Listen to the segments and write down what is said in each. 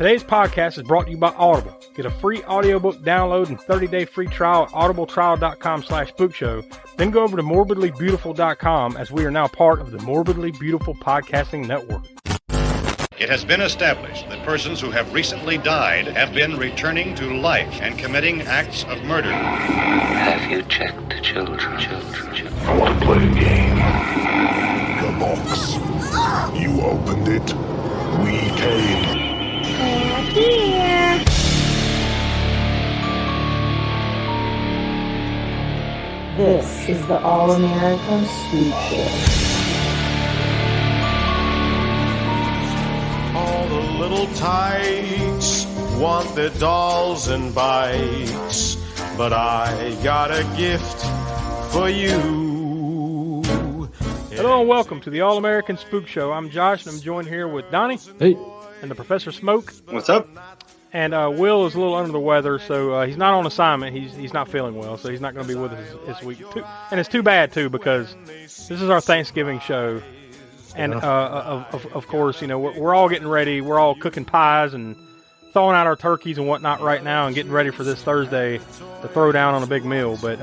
Today's podcast is brought to you by Audible. Get a free audiobook download and 30-day free trial at audibletrial.com/spookshow. Then go over to morbidlybeautiful.com as we are now part of the Morbidly Beautiful Podcasting Network. It has been established that persons who have recently died have been returning to life and committing acts of murder. Have you checked the children? I want to play a game. The box. You opened it. We came. Here. This is the All-American Spookshow. All the little tykes want their dolls and bikes, but I got a gift for you. Hello and welcome to the All-American Spook Show. I'm Josh and I'm joined here with Donnie. Hey. And the Professor Smoke. What's up? And Will is a little under the weather, so he's not on assignment. He's not feeling well, so he's not going to be with us this week. And it's too bad, too, because this is our Thanksgiving show. And, of course, you know, we're all getting ready. We're all cooking pies and thawing out our turkeys and whatnot right now and getting ready for this Thursday to throw down on a big meal. But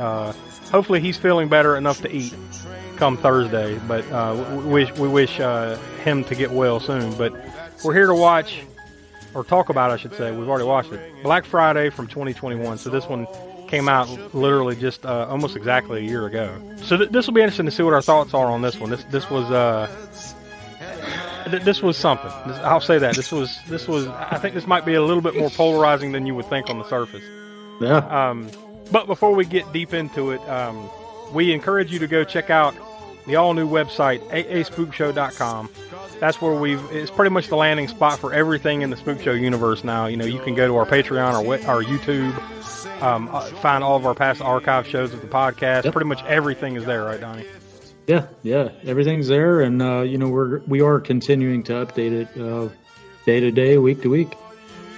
hopefully he's feeling better enough to eat come Thursday. But we wish him to get well soon. But we're here to watch, or talk about, I should say. We've already watched it. Black Friday from 2021. So this one came out literally just almost exactly a year ago. So this will be interesting to see what our thoughts are on this one. This was something. I'll say that. This was. I think this might be a little bit more polarizing than you would think on the surface. Yeah. But before we get deep into it, we encourage you to go check out the all-new website, aaspookshow.com. That's where it's pretty much the landing spot for everything in the Spook Show universe now. You know, you can go to our Patreon, our YouTube, find all of our past archive shows of the podcast. Yep. Pretty much everything is there, right, Donnie? Yeah, everything's there, and we are continuing to update it day to day, week to week.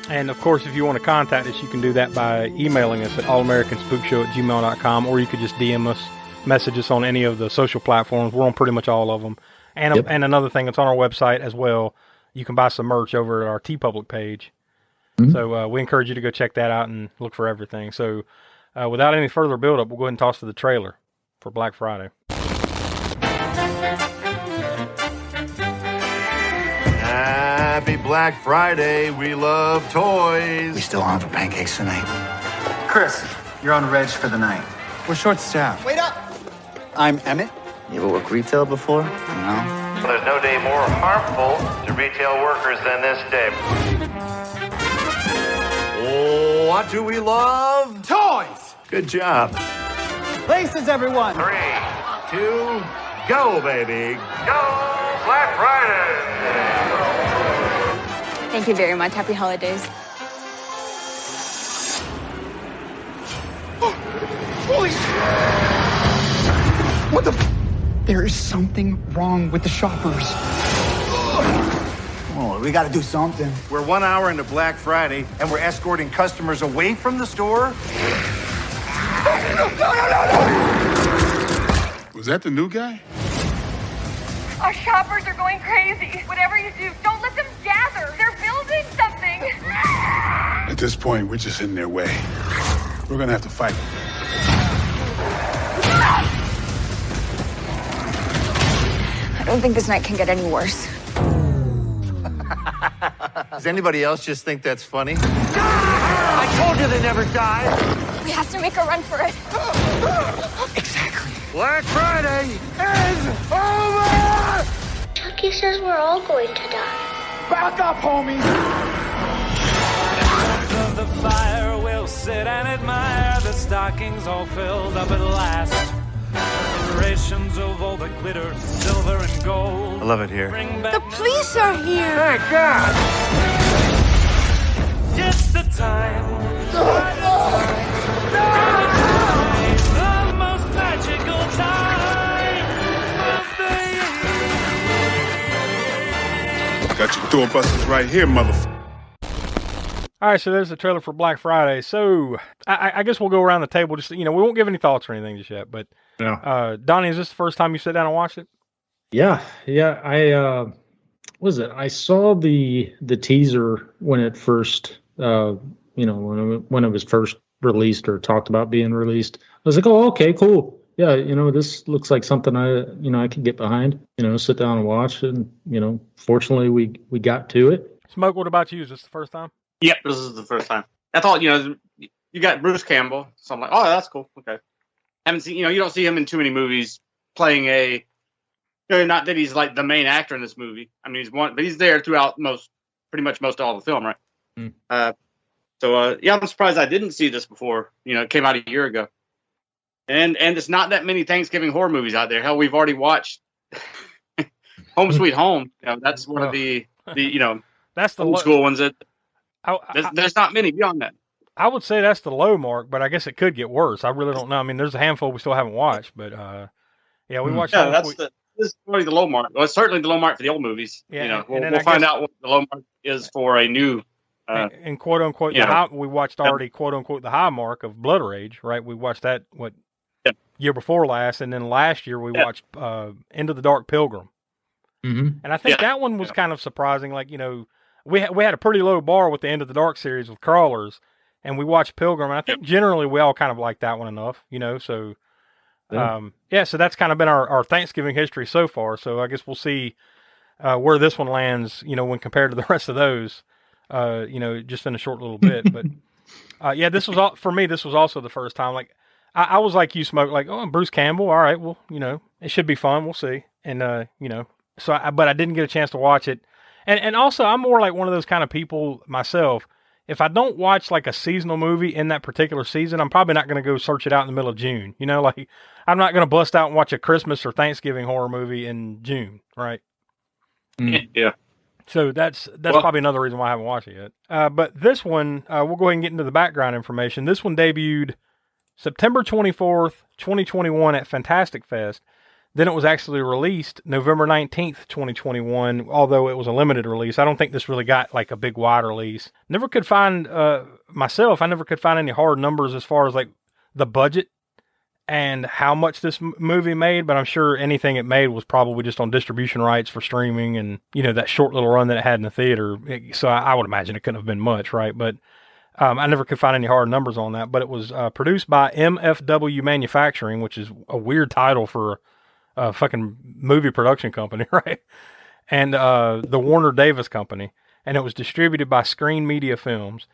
And of course, if you want to contact us, you can do that by emailing us at allamericanspookshow@gmail.com, or you could just DM us, message us on any of the social platforms. We're on pretty much all of them. And yep. And another thing, it's on our website as well. You can buy some merch over at our TeePublic page. Mm-hmm. So we encourage you to go check that out and look for everything. So without any further build-up, we'll go ahead and toss to the trailer for Black Friday. Happy Black Friday. We love toys. We still on for pancakes tonight. Chris, you're on reg for the night. We're short-staffed. Wait up! I'm Emmett. You ever worked retail before? No. There's no day more harmful to retail workers than this day. Oh, what do we love? Toys! Good job. Places, everyone! 3, 2, go, baby. Go Black Friday! Thank you very much. Happy holidays. Holy shit! What the? There is something wrong with the shoppers. Oh, we gotta do something. We're 1 hour into Black Friday, and we're escorting customers away from the store? No. Was that the new guy? Our shoppers are going crazy. Whatever you do, don't let them gather. They're building something. At this point, we're just in their way. We're gonna have to fight. I don't think this night can get any worse. Does anybody else just think that's funny? I told you they never die. We have to make a run for it. Exactly. Black Friday is over! Chucky says we're all going to die. Back up, homies! Of the fire, we'll sit and admire the stockings all filled up at last. Decorations of all the glitter, silver and gold. I love it here. The police are here. Thank God! It's the time. The most magical time of the year. Got your doorbusters right here, motherfucker. All right, so there's the trailer for Black Friday. So I guess we'll go around the table. Just we won't give any thoughts or anything just yet. But Donnie, is this the first time you sit down and watched it? Yeah. was it? I saw the teaser when it first, when it was first released or talked about being released. I was like, oh, okay, cool. Yeah, this looks like something I could get behind. Sit down and watch. And fortunately, we got to it. Smoke. What about you? Is this the first time? Yep, this is the first time. I thought, you got Bruce Campbell, so I'm like, oh, that's cool. Okay, haven't seen, you don't see him in too many movies playing a. Not that he's like the main actor in this movie. I mean, but he's there throughout pretty much most of all the film, right? Mm. Yeah, I'm surprised I didn't see this before. It came out a year ago, and it's not that many Thanksgiving horror movies out there. Hell, we've already watched Home Sweet Home. That's one of the that's the old school ones that. There's not many beyond that. I would say that's the low mark, but I guess it could get worse. I really don't know. I mean, there's a handful we still haven't watched, but yeah, we watched. Yeah, this is probably the low mark. Well, it's certainly the low mark for the old movies. Yeah, we'll find out what the low mark is for a new. And quote unquote, we watched already quote unquote the high mark of Blood Rage, right? We watched that year before last, and then last year we watched Into the Dark Pilgrim, mm-hmm. and I think that one was kind of surprising. Like we had a pretty low bar with the End of the Dark series with Crawlers, and we watched Pilgrim, and I think generally we all kind of like that one enough, so. So that's kind of been our Thanksgiving history so far. So I guess we'll see where this one lands, when compared to the rest of those, just in a short little bit. But this was for me. This was also the first time. Like I was like you, Smoke. Like, oh, Bruce Campbell. All right, well, it should be fun. We'll see. And but I didn't get a chance to watch it. And also, I'm more like one of those kind of people myself. If I don't watch like a seasonal movie in that particular season, I'm probably not going to go search it out in the middle of June. Like I'm not going to bust out and watch a Christmas or Thanksgiving horror movie in June, right? Mm. Yeah. So that's probably another reason why I haven't watched it yet. But this one, we'll go ahead and get into the background information. This one debuted September 24th, 2021 at Fantastic Fest. Then it was actually released November 19th, 2021, although it was a limited release. I don't think this really got like a big wide release. Never could find, myself, I never could find any hard numbers as far as like the budget and how much this movie made, but I'm sure anything it made was probably just on distribution rights for streaming and, that short little run that it had in the theater. So I would imagine it couldn't have been much, right? But I never could find any hard numbers on that, but it was produced by MFW Manufacturing, which is a weird title for a fucking movie production company, right? And the Warner Davis Company, and it was distributed by Screen Media Films.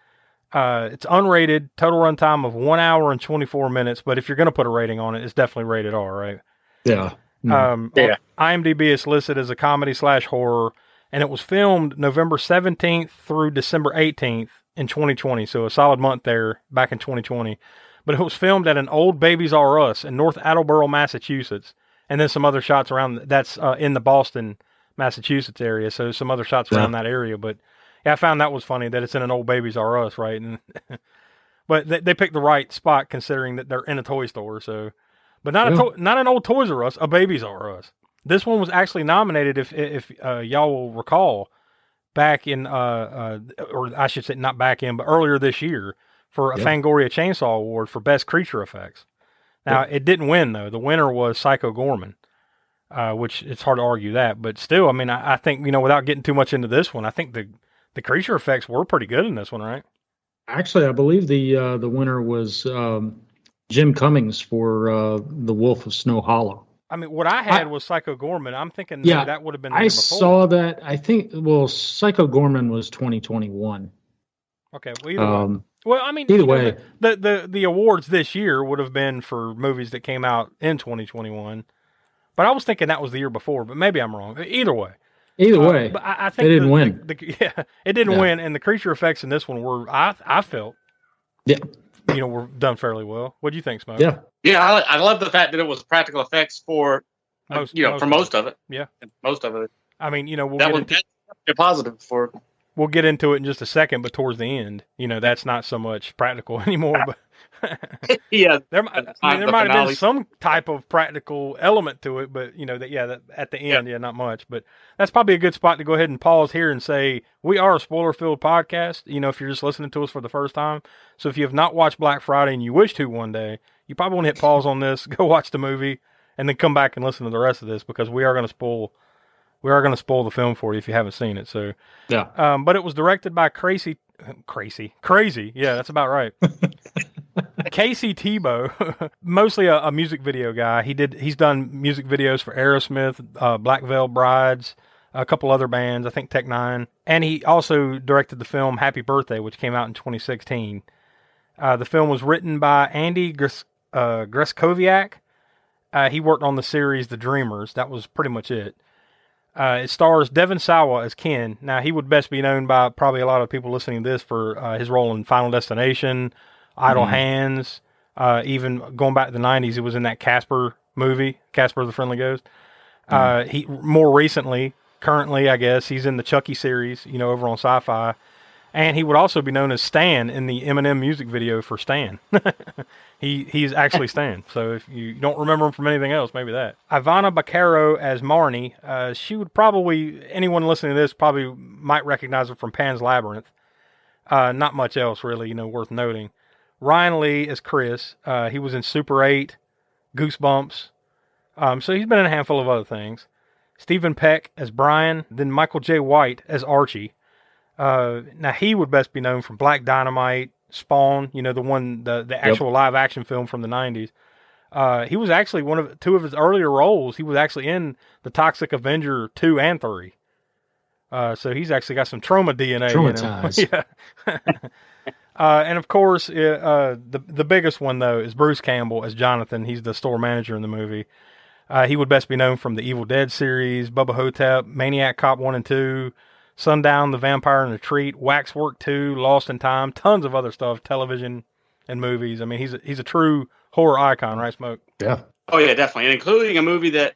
It's unrated, total runtime of 1 hour and 24 minutes, but if you're going to put a rating on it, it's definitely rated R, right? Yeah. IMDb is listed as a comedy/horror, and it was filmed November 17th through December 18th in 2020, so a solid month there back in 2020. But it was filmed at an Old Babies R Us in North Attleboro, Massachusetts. And then some other shots around, that's in the Boston, Massachusetts area. So some other shots around that area. But yeah, I found that was funny that it's in an Old Babies R Us, right? And but they picked the right spot considering that they're in a toy store. So, but not an old Toys R Us, a Babies R Us. This one was actually nominated, if y'all will recall, back in, or I should say not back in, but earlier this year for a Fangoria Chainsaw Award for Best Creature Effects. Now, it didn't win, though. The winner was Psycho Gorman, which it's hard to argue that. But still, I mean, I think, without getting too much into this one, I think the creature effects were pretty good in this one, right? Actually, I believe the winner was Jim Cummings for The Wolf of Snow Hollow. I mean, what I had was Psycho Gorman. I'm thinking that would have been the year before. Saw that. I think, Psycho Gorman was 2021. Okay, well, either way. Well, I mean, either way, the awards this year would have been for movies that came out in 2021, but I was thinking that was the year before. But maybe I'm wrong. Either way, but I think they didn't win. It didn't win, and the creature effects in this one were, I felt, were done fairly well. What do you think, Smoke? Yeah, I love the fact that it was practical effects for most of it. Yeah, most of it. I mean, that's a positive for. We'll get into it in just a second, but towards the end, that's not so much practical anymore. But there might have been some type of practical element to it, but that at the end, not much. But that's probably a good spot to go ahead and pause here and say we are a spoiler-filled podcast. If you're just listening to us for the first time, so if you have not watched Black Friday and you wish to one day, you probably want to hit pause on this, go watch the movie, and then come back and listen to the rest of this because we are going to spoil we are going to spoil the film for you if you haven't seen it. So yeah. But it was directed by Crazy. Yeah, that's about right. Casey Tebow, mostly a music video guy. He's done music videos for Aerosmith, Black Veil Brides, a couple other bands, I think Tech Nine, and he also directed the film Happy Birthday, which came out in 2016. The film was written by Andy Greskoviak. He worked on the series The Dreamers. That was pretty much it. It stars Devon Sawa as Ken. Now, he would best be known by probably a lot of people listening to this for his role in Final Destination, Idle Hands, even going back to the 90s, he was in that Casper movie, Casper the Friendly Ghost. He more recently, currently, I guess, he's in the Chucky series, over on Sci-Fi. And he would also be known as Stan in the Eminem music video for Stan. He's actually Stan. So if you don't remember him from anything else, maybe that. Ivana Baquero as Marnie. She would probably, anyone listening to this probably might recognize her from Pan's Labyrinth. Not much else really, worth noting. Ryan Lee as Chris. He was in Super 8, Goosebumps. So he's been in a handful of other things. Stephen Peck as Brian. Then Michael J. White as Archie. Now he would best be known from Black Dynamite, Spawn, the actual live action film from the 90s. He was actually two of his earlier roles. He was actually in the Toxic Avenger 2 and 3. So he's actually got some trauma DNA. Traumatized. Yeah. And of course, the biggest one though is Bruce Campbell as Jonathan. He's the store manager in the movie. He would best be known from the Evil Dead series, Bubba Hotep, Maniac Cop 1 and 2, Sundown, The Vampire and the Treat, Waxwork 2, Lost in Time, tons of other stuff, television and movies. I mean, he's a true horror icon, right, Smoke? Yeah. Oh yeah, definitely, and including a movie that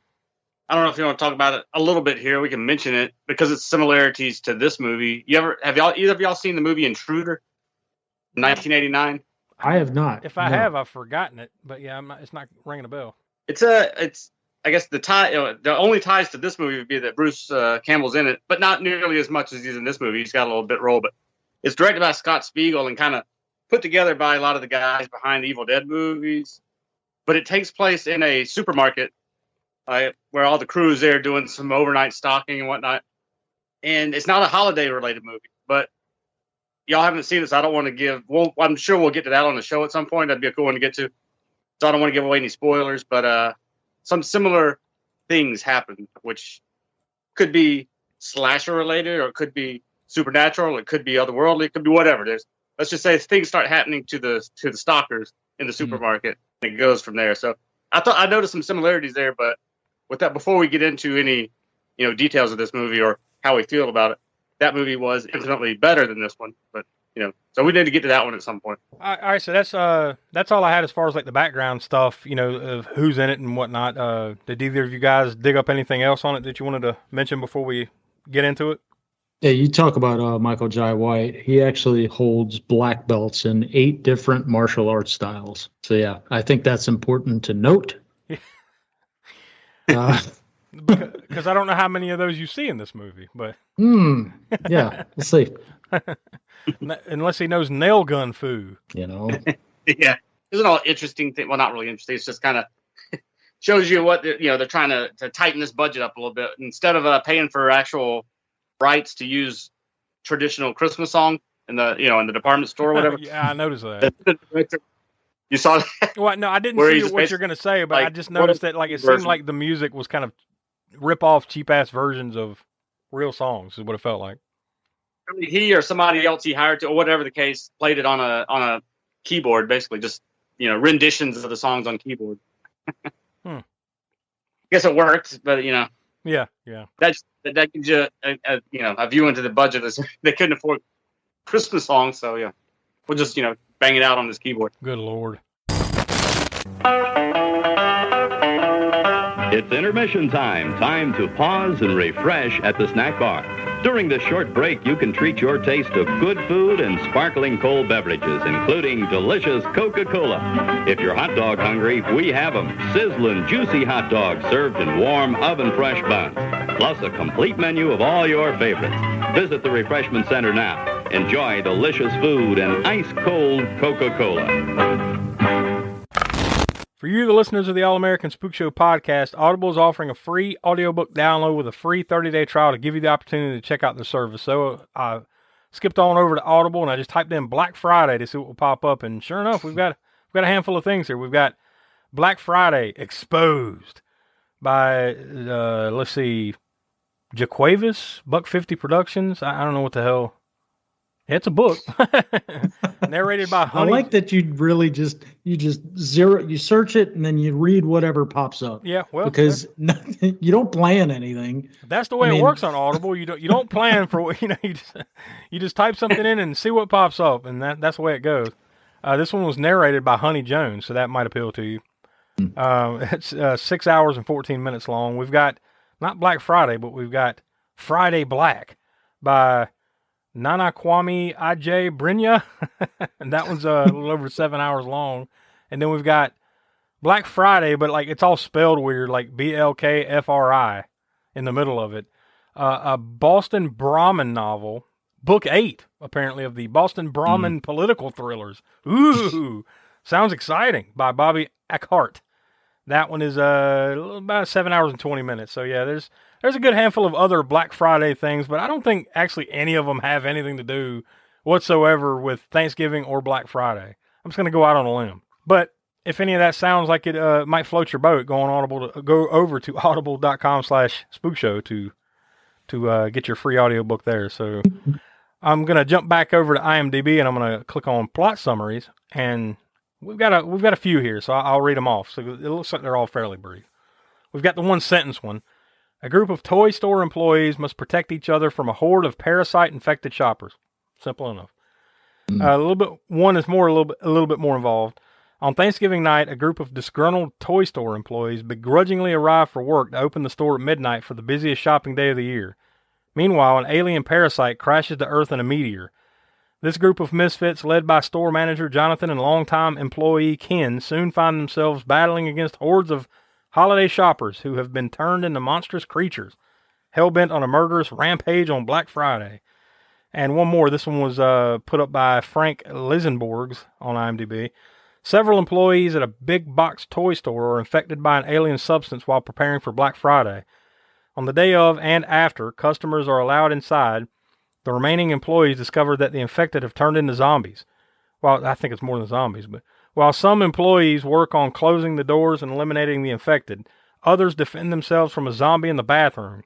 I don't know if you want to talk about it a little bit here. We can mention it because it's similarities to this movie. Either of y'all seen the movie Intruder, 1989? I have not. If I have, I've forgotten it. But yeah, it's not ringing a bell. It's I guess the only ties to this movie would be that Bruce Campbell's in it, but not nearly as much as he's in this movie. He's got a little bit role, but it's directed by Scott Spiegel and kind of put together by a lot of the guys behind the Evil Dead movies. But it takes place in a supermarket where all the crew is there doing some overnight stocking and whatnot. And it's not a holiday-related movie, but y'all haven't seen it, so I don't want to give... Well, I'm sure we'll get to that on the show at some point. That'd be a cool one to get to. So I don't want to give away any spoilers, but... some similar things happen, which could be slasher related, or it could be supernatural, it could be otherworldly, it could be whatever. Let's just say things start happening to the stalkers in the supermarket, and it goes from there. So I noticed some similarities there, but with that, before we get into any details of this movie or how we feel about it, that movie was infinitely better than this one. But so we need to get to that one at some point. All right, so that's all I had as far as like the background stuff, of who's in it and whatnot. Did either of you guys dig up anything else on it that you wanted to mention before we get into it? Yeah, you talk about Michael J. White. He actually holds black belts in 8 different martial arts styles. So yeah, I think that's important to note. Because I don't know how many of those you see in this movie, but yeah, we'll see. Unless he knows nail gun foo, Yeah, it's an all interesting thing. Well, not really interesting. It's just kind of shows you what they're trying to tighten this budget up a little bit. Instead of paying for actual rights to use traditional Christmas song in the in the department store or whatever. Yeah, I noticed that. You saw that? Well, no, I didn't see what you're going to say, but I just noticed that it seemed like the music was kind of rip off cheap ass versions of real songs. Is what it felt like. I mean, he or somebody else he hired to, or whatever the case, played it on a keyboard, basically just renditions of the songs on keyboard. I guess it worked, but yeah. That gives you a view into the budget. They couldn't afford Christmas songs, so yeah, we'll just bang it out on this keyboard. Good Lord. It's intermission time. Time to pause and refresh at the snack bar. During this short break, you can treat your taste of good food and sparkling cold beverages, including delicious Coca-Cola. If you're hot dog hungry, we have them. Sizzling, juicy hot dogs served in warm, oven-fresh buns. Plus a complete menu of all your favorites. Visit the Refreshment Center now. Enjoy delicious food and ice-cold Coca-Cola. For you, the listeners of the All-American Spook Show podcast, Audible is offering a free audiobook download with a free 30-day trial to give you the opportunity to check out their service. So I skipped on over to Audible, and I just typed in Black Friday to see what will pop up. And sure enough, we've got a handful of things here. We've got Black Friday Exposed by, let's see, Jaquavis, $1.50 Productions. I don't know what the hell. It's a book. Narrated by Honey. I like that you search it and then you read whatever pops up. Yeah, well, because you don't plan anything. That's the way it works on Audible. You don't plan for you just type something in and see what pops up, and that's the way it goes. This one was narrated by Honey Jones, so that might appeal to you. It's 6 hours and 14 minutes long. We've got not Black Friday, but we've got Friday Black by Nana Kwame Ajay Brinya, and that one's a little over 7 hours long. And then we've got Black Friday, but like it's all spelled weird, like BLKFRI in the middle of it. A Boston Brahmin novel, book 8, apparently, of the Boston Brahmin political thrillers. Ooh, sounds exciting, by Bobby Eckhart. That one is about 7 hours and 20 minutes. So yeah, there's a good handful of other Black Friday things, but I don't think actually any of them have anything to do whatsoever with Thanksgiving or Black Friday. I'm just going to go out on a limb. But if any of that sounds like it might float your boat, go over to audible.com/spookshow to get your free audiobook there. So I'm going to jump back over to IMDb and I'm going to click on plot summaries, and we've got a few here, so I'll read them off. So it looks like they're all fairly brief. We've got the one sentence one. A group of toy store employees must protect each other from a horde of parasite-infected shoppers. Simple enough. A little bit more involved. On Thanksgiving night, a group of disgruntled toy store employees begrudgingly arrive for work to open the store at midnight for the busiest shopping day of the year. Meanwhile, an alien parasite crashes to Earth in a meteor. This group of misfits, led by store manager Jonathan and longtime employee Ken, soon find themselves battling against hordes of holiday shoppers who have been turned into monstrous creatures, hell-bent on a murderous rampage on Black Friday. And one more. This one was put up by Frank Lisenborgs on IMDb. Several employees at a big box toy store are infected by an alien substance while preparing for Black Friday. On the day of and after customers are allowed inside, the remaining employees discover that the infected have turned into zombies. Well, I think it's more than zombies, but while some employees work on closing the doors and eliminating the infected, others defend themselves from a zombie in the bathroom.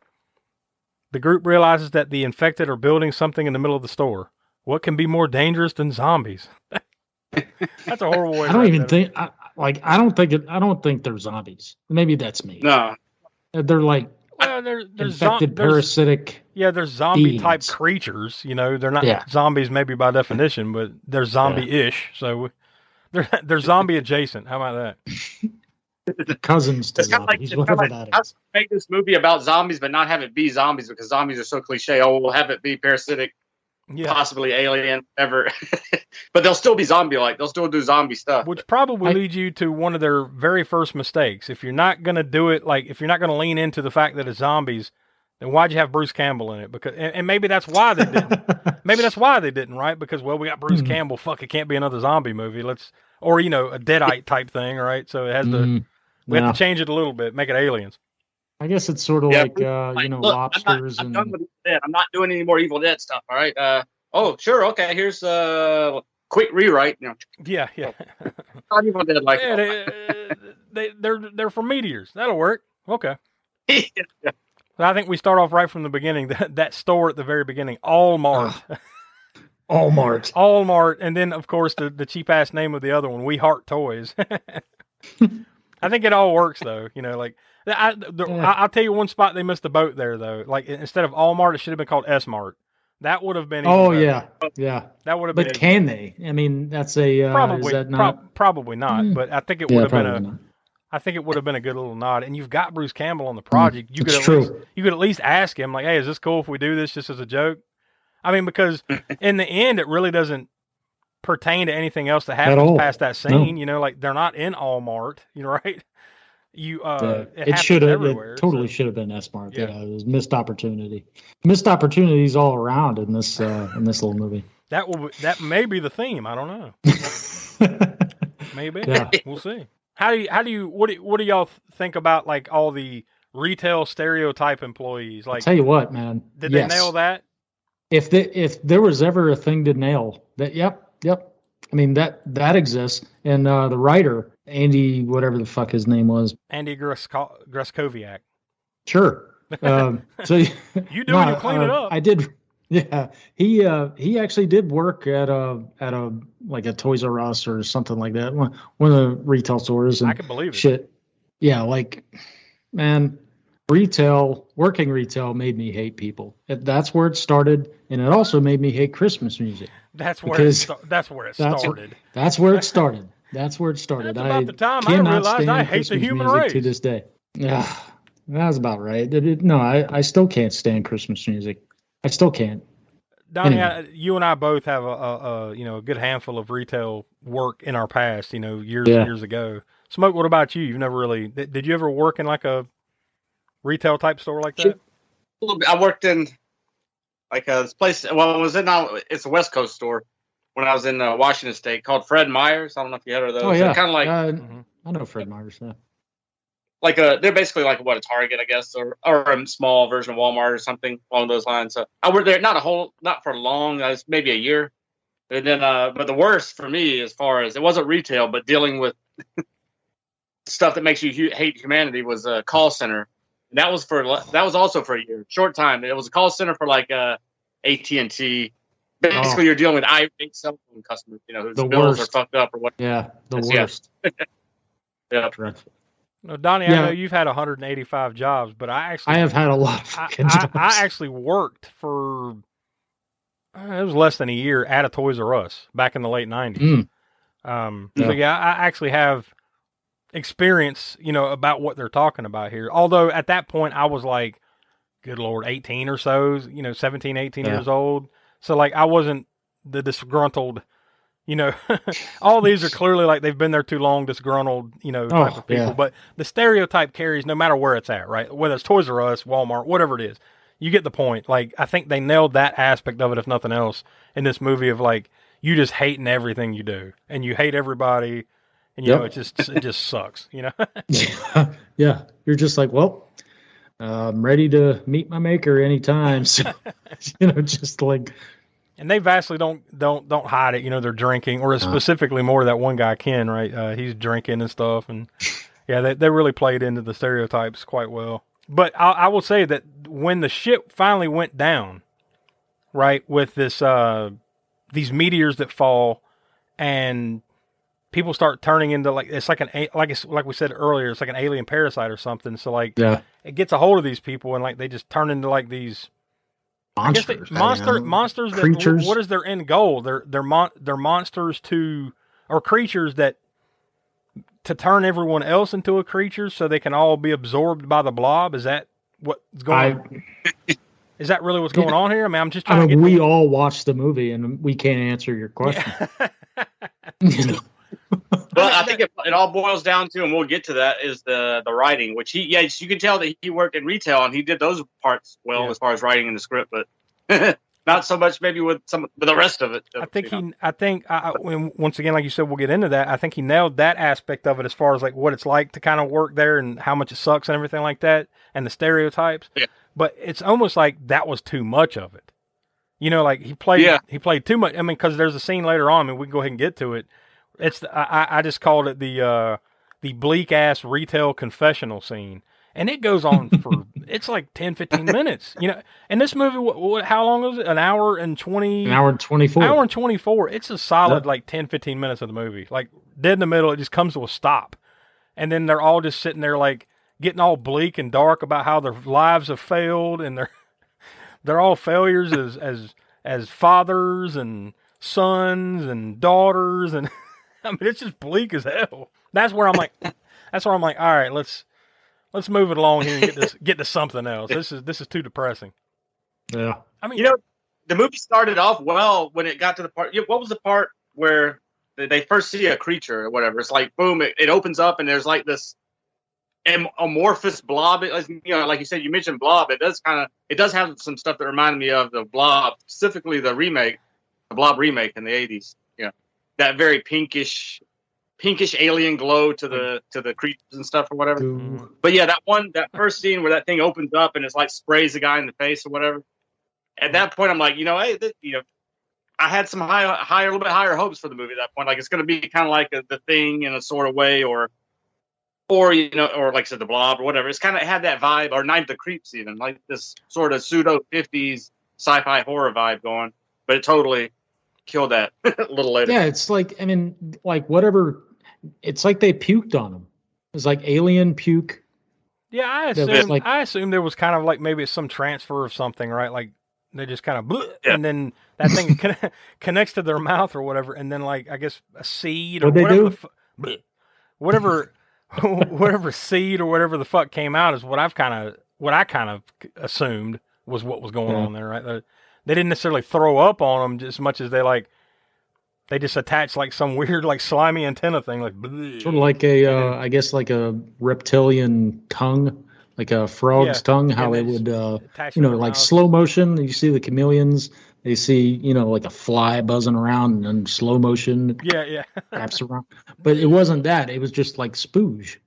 The group realizes that the infected are building something in the middle of the store. What can be more dangerous than zombies? That's a horrible way. I don't think they're zombies. Maybe that's me. No, they're like there's infected, parasitic. Yeah, they're zombie beings. type creatures. You know, they're not zombies maybe by definition, but they're zombie-ish. So they're zombie adjacent. How about that? Cousins to zombies, whatever that is. Let's make this movie about zombies, but not have it be zombies, because zombies are so cliche. Oh, we'll have it be parasitic, possibly alien, whatever. But they'll still be zombie-like. They'll still do zombie stuff. Which probably leads you to one of their very first mistakes. If you're not going to do it, like if you're not going to lean into the fact that it's zombies, then why'd you have Bruce Campbell in it? Because and maybe that's why they didn't. Maybe that's why they didn't, right? Because we got Bruce Campbell. Fuck, it can't be another zombie movie. A Deadite type thing, right? So it has to. We have to change it a little bit, make it aliens. I guess it's sort of like lobsters. I'm done with Evil Dead. I'm not doing any more Evil Dead stuff. All right. Oh, sure. Okay. Here's quick rewrite. Yeah. Not Evil Dead like they're for meteors. That'll work. Okay. I think we start off right from the beginning. That store at the very beginning, Allmart. Allmart. And then, of course, the cheap-ass name of the other one, We Heart Toys. I think it all works, though. You know, like, I'll tell you one spot they missed the boat there, though. Like, instead of Allmart, it should have been called S-Mart. That would have been yeah. That would have been. But can they? I mean, that's a probably is that not? Probably not. But I think it would have been I think it would have been a good little nod. And you've got Bruce Campbell on the project. You could at least ask him, like, hey, is this cool if we do this just as a joke? I mean, because in the end, it really doesn't pertain to anything else that happens past that scene. No. You know, like they're not in Allmart, you know, right? It should have. It totally should have been S-Mart. Yeah, it was missed opportunity. Missed opportunities all around in this little movie. That may be the theme. I don't know. Maybe. Yeah. We'll see. What do y'all think about like all the retail stereotype employees? Like, I'll tell you what, man. did they nail that? If there was ever a thing to nail that, yep. I mean that exists, and the writer Andy, whatever the fuck his name was, Andy Gruskowiak. Sure. So you do when you clean it up. I did. Yeah, he actually did work at a like a Toys R Us or something like that, one of the retail stores. And I can believe it. Shit. Yeah, like, man, working retail made me hate people. That's where it started, and it also made me hate Christmas music. That's where it started. That's where it started. That's where it started. That's about the time I realized I hate the human race to this day. Yeah, that was about right. I still can't stand Christmas music. I still can't. Donnie, Anyway. you and I both have a good handful of retail work in our past. Years ago. Smoke. What about you? You've never really. Did you ever work in like a retail type store like that? I worked in like this place. Well, it's a West Coast store when I was in Washington State called Fred Meyer's. I don't know if you heard of those. Oh yeah, kind of like I know Fred Meyer's. Yeah. Like they're basically like a Target, I guess, or a small version of Walmart or something along those lines. So I worked there not for long, maybe a year, and then but the worst for me, as far as it wasn't retail, but dealing with stuff that makes you hate humanity, was a call center. And that was also for a year, short time. It was a call center for like AT&T. Basically, you're dealing with irate cell phone customers, whose bills are fucked up or what. Yeah, the worst. Yeah. Dreadful. No, Donnie, I know you've had 185 jobs, but I have had a lot of fucking jobs. I actually worked for it was less than a year at a Toys R Us back in the late 90s. So yeah, I actually have experience, about what they're talking about here. Although at that point I was like, good Lord, 18 or so, 17, 18 years old. So like I wasn't the disgruntled, all these are clearly like they've been there too long, disgruntled, type of people. Yeah. But the stereotype carries no matter where it's at, right? Whether it's Toys R Us, Walmart, whatever it is. You get the point. Like, I think they nailed that aspect of it, if nothing else, in this movie of like, you just hating everything you do. And you hate everybody. And, it just sucks, Yeah. You're just like, well, I'm ready to meet my maker anytime. So, just like. And they vastly don't hide it. They're drinking, or specifically more that one guy, Ken, right? He's drinking and stuff. And yeah, they really played into the stereotypes quite well. But I will say that when the ship finally went down, right, with this these meteors that fall, and people start turning into like it's like like we said earlier, it's like an alien parasite or something. So like it gets a hold of these people, and like they just turn into like these monsters. Monsters. Creatures. What is their end goal? They're monsters or creatures that to turn everyone else into a creature so they can all be absorbed by the blob. Is that what's going on? Is that really what's going on here? I mean, I'm just trying to get we all watched the movie and we can't answer your question. Yeah. Well, I think it all boils down to, and we'll get to that, is the writing, which you can tell that he worked in retail and he did those parts well as far as writing in the script, but not so much maybe with the rest of it. Once again, like you said, we'll get into that. I think he nailed that aspect of it as far as like what it's like to kind of work there and how much it sucks and everything like that, and the stereotypes. Yeah. But it's almost like that was too much of it. Like he played too much. I mean, because there's a scene later on, and we can go ahead and get to it. I just called it the bleak ass retail confessional scene, and it goes on for it's like 10-15 minutes. And this movie, how long was it? An hour and 20. An hour and 24. Hour and 24. It's a solid like 10-15 minutes of the movie. Like dead in the middle, it just comes to a stop, and then they're all just sitting there like getting all bleak and dark about how their lives have failed, and they're all failures as fathers and sons and daughters, and I mean it's just bleak as hell. That's where I'm like, all right, let's move it along here and get to something else. This is too depressing. Yeah. I mean, the movie started off well when it got to the part. What was the part where they first see a creature or whatever? It's like boom, it opens up and there's like this amorphous blob. Like you said, you mentioned blob. It does have some stuff that reminded me of the Blob, specifically the Blob remake in the 80s. That very pinkish pinkish alien glow to the creatures and stuff or whatever. But yeah, that first scene where that thing opens up and it's like sprays the guy in the face or whatever. At that point, I'm like, hey, I had some a little bit higher hopes for the movie at that point. Like it's going to be kind of like The Thing in a sort of way, or or like I said, The Blob or whatever. It's kind of had that vibe, or Night of the Creeps, even like this sort of pseudo 50s sci-fi horror vibe going. But it totally killed that a little later. Yeah, it's like whatever. It's like they puked on him. It's like alien puke. Yeah, I assumed there was kind of like maybe it's some transfer of something, right? Like they just kind of and then that thing connects to their mouth or whatever, and then like I guess a seed or whatever whatever seed or whatever the fuck came out is what I kind of assumed was what was going on there, right? They didn't necessarily throw up on them just as much as they just attached like some weird like slimy antenna thing, like sort of like I guess like a reptilian tongue, like a frog's tongue. How they would like mouth. Slow motion. You see the chameleons. They see like a fly buzzing around and then slow motion. Yeah. Wraps around. But it wasn't that. It was just like spooge.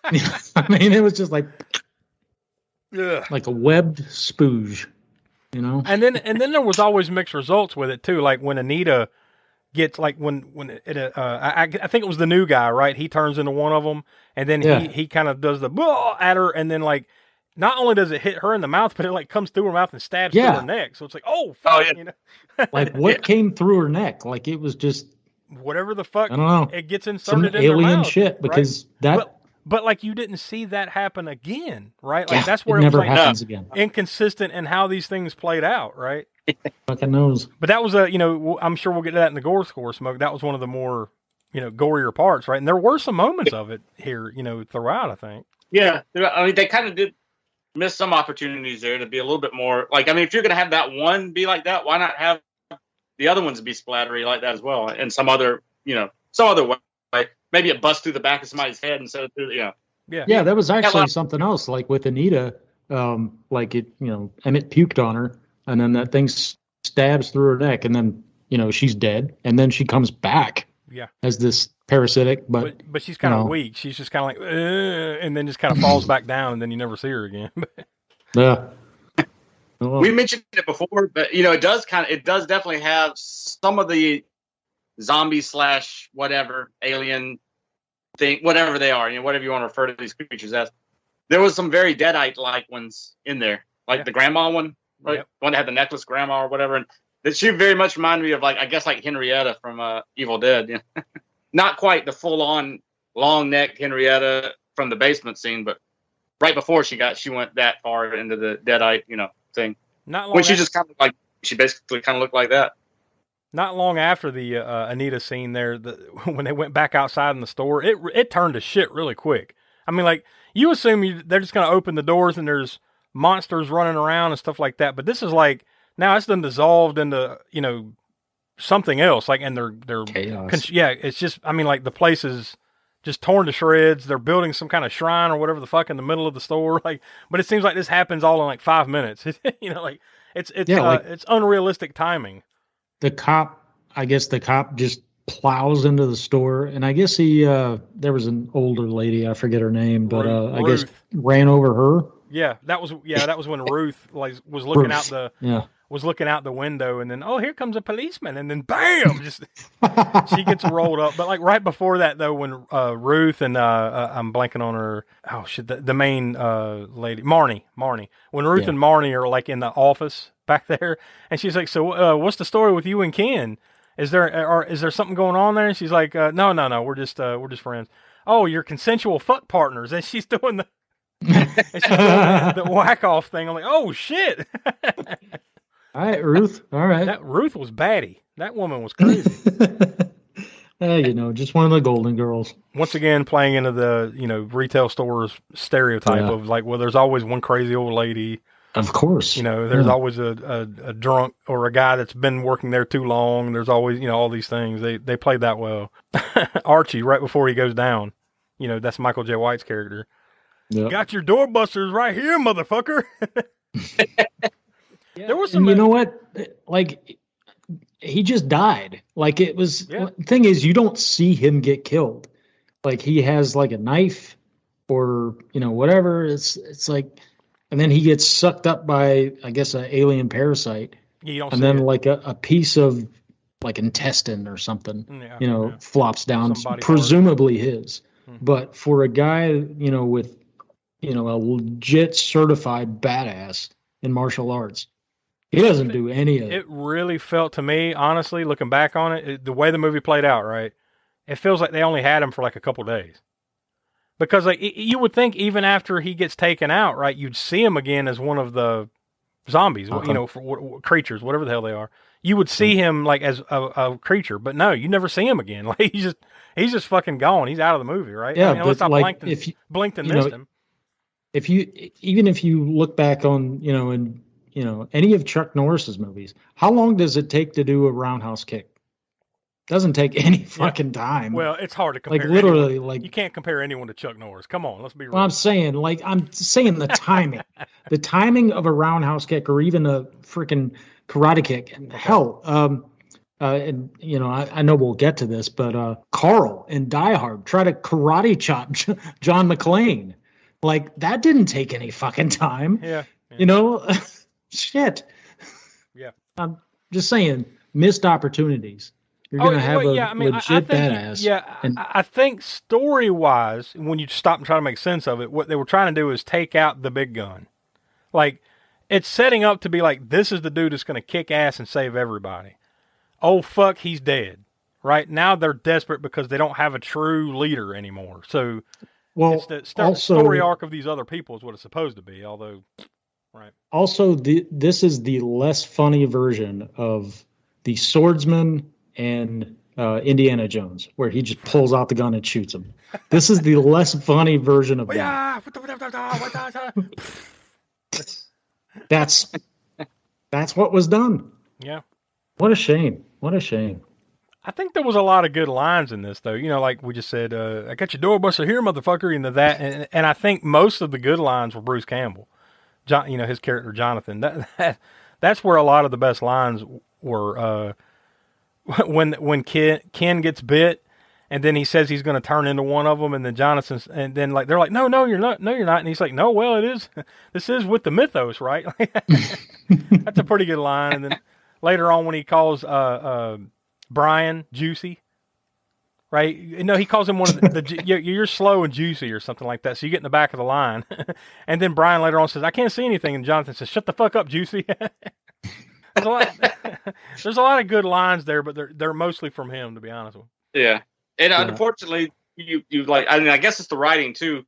I mean, it was just like a webbed spooge. And then there was always mixed results with it too. Like when Anita gets like when it I think it was the new guy, right? He turns into one of them, and then he kind of does the at her, and then like not only does it hit her in the mouth, but it like comes through her mouth and stabs through her neck. So it's like, oh fuck, like what came through her neck? Like it was just whatever the fuck. I don't know. It gets inserted some in alien their mouth, shit because right? But like you didn't see that happen again, right? Like Yeah, that's where it never was like happens again. Inconsistent in how these things played out, right? Fucking knows. But that was I'm sure we'll get to that in the gore score, Smoke. That was one of the more, gorier parts, right? And there were some moments of it here, throughout, I think. Yeah. I mean, they kind of did miss some opportunities there to be a little bit more like, I mean, if you're going to have that one be like that, why not have the other ones be splattery like that as well? And some other way. Like maybe it busts through the back of somebody's head instead of through, Yeah, that was actually something else. Like with Anita, like it, Emmett puked on her, and then that thing stabs through her neck, and then she's dead, and then she comes back. Yeah, as this parasitic, but she's kind of weak. She's just kind of like, and then just kind of falls back down, and then you never see her again. Yeah. We mentioned it before, but it does definitely have some of the zombie / whatever alien thing, whatever they are, whatever you want to refer to these creatures as. There was some very Deadite like ones in there, like the grandma one, right? Yep. One that had the necklace, grandma or whatever, and that she very much reminded me of like Henrietta from Evil Dead. Not quite the full on long neck Henrietta from the basement scene, but right before she went that far into the Deadite, thing. Not long when she just kind of like she basically kind of looked like that. Not long after the Anita scene there, when they went back outside in the store, it turned to shit really quick. I mean, like, you assume they're just going to open the doors and there's monsters running around and stuff like that, but this is like, now it's done dissolved into, something else, like, and they're chaos. It's just, I mean, like, the place is just torn to shreds. They're building some kind of shrine or whatever the fuck in the middle of the store, like, but it seems like this happens all in like 5 minutes. Like, it's unrealistic timing. The cop just plows into the store, and I guess there was an older lady, I forget her name, but I guess ran over her. Yeah, that was when Ruth was looking out the window, and then here comes a policeman, and then bam, just she gets rolled up. But like right before that though, when Ruth and I'm blanking on her, the main lady, Marnie, when Ruth and Marnie are like in the office back there, and she's like, so what's the story with you and Ken? Is there something going on there? And she's like, no, we're just friends. Oh, you're consensual fuck partners, and she's doing the the whack off thing. I'm like, oh shit. All right, Ruth. All right. That Ruth was batty. That woman was crazy. Just one of the Golden Girls. Once again, playing into the retail stores stereotype of like, well, there's always one crazy old lady. Of course. There's always a drunk or a guy that's been working there too long. There's always, all these things. They played that well. Archie, right before he goes down, that's Michael J. White's character. Yep. Got your doorbusters right here, motherfucker. There was some. You know what? Like, he just died. Like it was. The thing is, you don't see him get killed. Like he has like a knife, or whatever. It's like, and then he gets sucked up by, I guess, an alien parasite, You don't and see then it. like a piece of like intestine or something, flops down, Somebody presumably his. But for a guy, with a legit certified badass in martial arts, he doesn't do any of it. It really felt to me, honestly, looking back on it, the way the movie played out, right? It feels like they only had him for like a couple days. Because like you would think even after he gets taken out, right, you'd see him again as one of the zombies, creatures, whatever the hell they are. You would see him like as a creature, but no, you never see him again. Like he's just fucking gone. He's out of the movie, right? Yeah, unless I like blinked and missed him. If you look back on any of Chuck Norris's movies, how long does it take to do a roundhouse kick? Doesn't take any fucking time. Well, it's hard to compare. Like literally, anyone. You can't compare anyone to Chuck Norris. Come on, let's be real. Well, I'm saying the timing, the timing of a roundhouse kick or even a freaking karate kick. And hell, I know we'll get to this, but Carl in Die Hard tried to karate chop John McClane. Like that didn't take any fucking time. Yeah. Shit. Yeah. I'm just saying, missed opportunities. You're going to have legit badass. I think story-wise, when you stop and try to make sense of it, what they were trying to do is take out the big gun. Like, it's setting up to be like, this is the dude that's going to kick ass and save everybody. Oh, fuck, he's dead. Right? Now they're desperate because they don't have a true leader anymore. So, it's the story arc of these other people is what it's supposed to be, although, right. Also, this is the less funny version of the swordsman and Indiana Jones, where he just pulls out the gun and shoots him. This is the less funny version of that. That's what was done. Yeah. What a shame. What a shame. I think there was a lot of good lines in this, though. Like we just said, I got your doorbuster here, motherfucker, and I think most of the good lines were Bruce Campbell. His character Jonathan. That's where a lot of the best lines were. When Ken gets bit, and then he says he's going to turn into one of them, and then Jonathan's, and then like they're like, no, you're not, and he's like, no, well, it is. This is with the mythos, right? That's a pretty good line. And then later on, when he calls Brian Juicy, right? He calls him one of the you're slow and juicy or something like that. So you get in the back of the line, and then Brian later on says, I can't see anything, and Jonathan says, shut the fuck up, Juicy. There's a lot of good lines there, but they're mostly from him, to be honest with you. Yeah, and unfortunately, you like. I mean, I guess it's the writing too.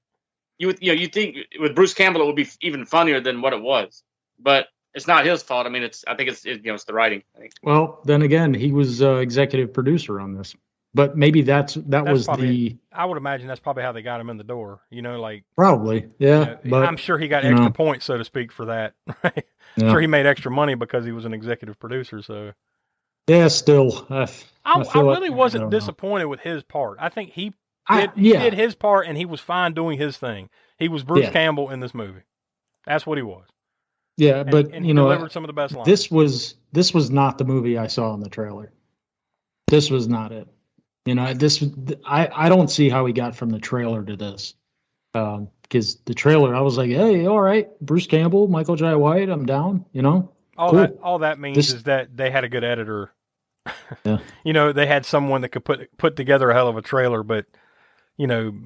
You think with Bruce Campbell it would be even funnier than what it was, but it's not his fault. I mean, I think it's the writing. I think. Well, then again, he was executive producer on this, but maybe that was probably, I would imagine that's probably how they got him in the door. Probably, yeah. But I'm sure he got extra points, so to speak, for that. Right? Yeah. Sure, he made extra money because he was an executive producer. So, yeah, still, I really wasn't disappointed with his part. I think he did his part, and he was fine doing his thing. He was Bruce Campbell in this movie. That's what he was. Yeah, and but he delivered some of the best lines. This was not the movie I saw in the trailer. This was not it. I don't see how he got from the trailer to this. Because the trailer, I was like, hey, all right, Bruce Campbell, Michael Jai White, I'm down, All that means is that they had a good editor. Yeah. They had someone that could put together a hell of a trailer, but, you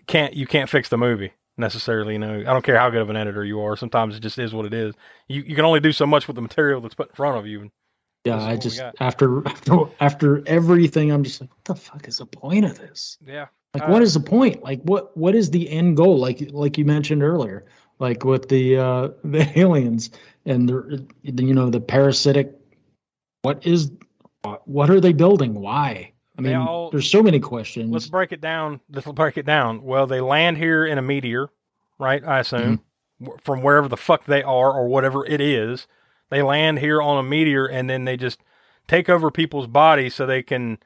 can't fix the movie necessarily. I don't care how good of an editor you are. Sometimes it just is what it is. You can only do so much with the material that's put in front of you. Yeah, I just, after everything, I'm just like, what the fuck is the point of this? Yeah. Like, what is the point? Like, what is the end goal? Like you mentioned earlier, like with the aliens and the parasitic. What are they building? Why? I mean, there's so many questions. Let's break it down. Well, they land here in a meteor, right? I assume from wherever the fuck they are or whatever it is. They land here on a meteor, and then they just take over people's bodies so they can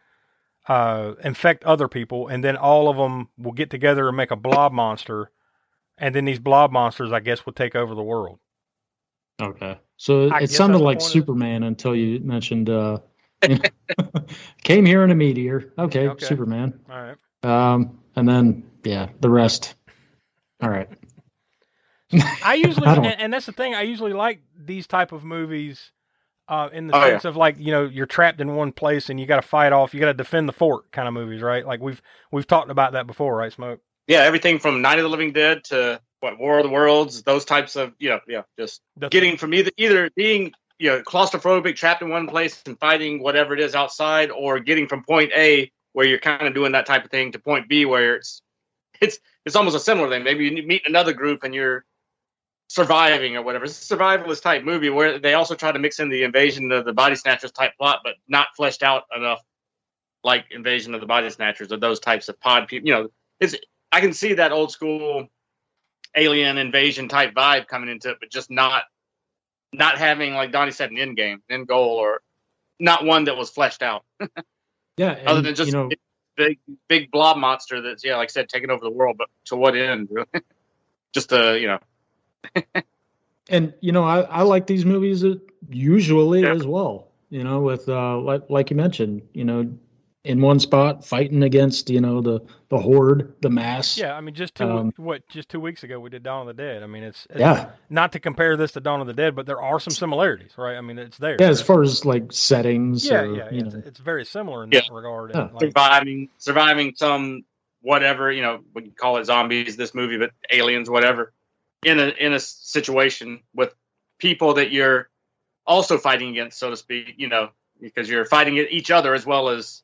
infect other people, and then all of them will get together and make a blob monster, and then these blob monsters, I guess, will take over the world. Okay. So it sounded like Superman until you mentioned Came here in a meteor. Okay, Superman. All right. And then the rest. All right. I usually, and that's the thing. I usually like these type of movies, in the sense of like you're trapped in one place and you got to fight off. You got to defend the fort kind of movies, right? Like we've talked about that before, right, Smoke? Yeah, everything from Night of the Living Dead to War of the Worlds, those types of just getting from either being claustrophobic, trapped in one place and fighting whatever it is outside, or getting from point A where you're kind of doing that type of thing to point B where it's almost a similar thing. Maybe you meet another group and you're surviving or whatever. It's a survivalist type movie where they also try to mix in the Invasion of the Body Snatchers type plot, but not fleshed out enough like Invasion of the Body Snatchers or those types of pod people. I can see that old school alien invasion type vibe coming into it, but just not having, like Donnie said, an end goal, or not one that was fleshed out. Yeah. Other than just big blob monster that's, like I said, taking over the world, but to what end? Really? Just And I like these movies usually as well. With like you mentioned, in one spot fighting against the horde, the mass. Yeah, I mean, just 2 weeks ago we did Dawn of the Dead. I mean, it's not to compare this to Dawn of the Dead, but there are some similarities, right? I mean, it's there. Yeah, as far as like settings. It's very similar in that regard. Yeah. And, surviving some whatever, we can call it zombies, this movie, but aliens, whatever, in a situation with people that you're also fighting against, so to speak, because you're fighting each other as well as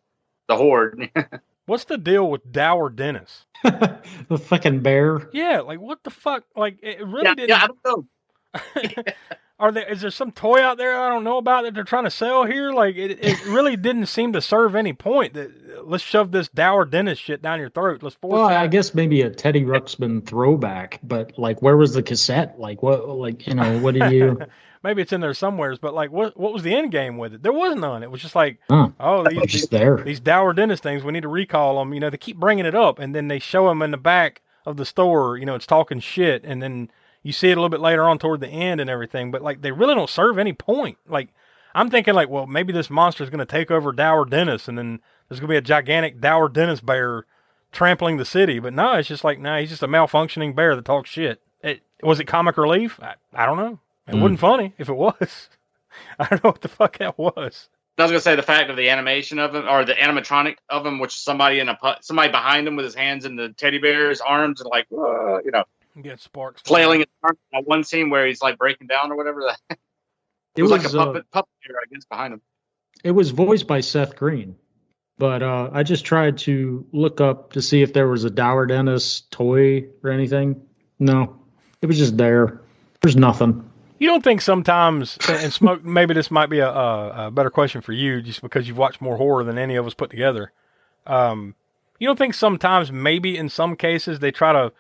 the horde. What's the deal with Dower Dennis? The fucking bear. Yeah, like what the fuck? Like it really didn't. Yeah, I don't know. Is there some toy out there I don't know about that they're trying to sell here? Like it really didn't seem to serve any point. That let's shove this Dower Dennis shit down your throat. Let's force. Well, I guess maybe a Teddy Ruxpin throwback, but like, where was the cassette? Like what? Like what do you? Maybe it's in there somewheres, but like, what was the end game with it? There was none. It was just like, these Dower Dennis things, we need to recall them. They keep bringing it up, and then they show them in the back of the store. It's talking shit, and then you see it a little bit later on toward the end and everything. But like, they really don't serve any point. Like, I'm thinking like, well, maybe this monster is going to take over Dower Dennis, and then there's going to be a gigantic Dower Dennis bear trampling the city. But no, it's just like, he's just a malfunctioning bear that talks shit. Was it comic relief? I don't know. It wasn't funny if it was. I don't know what the fuck that was. I was gonna say the fact of the animation of him, or the animatronic of him, which somebody behind him with his hands in the teddy bear's arms, and like, get sparks flailing his arms. That one scene where he's like breaking down or whatever. It was like a puppet here, I guess, behind him. It was voiced by Seth Green, but I just tried to look up to see if there was a Dower Dennis toy or anything. No, it was just there. There's nothing. You don't think sometimes, and Smoke, maybe this might be a better question for you, just because you've watched more horror than any of us put together. You don't think sometimes, maybe in some cases, they try to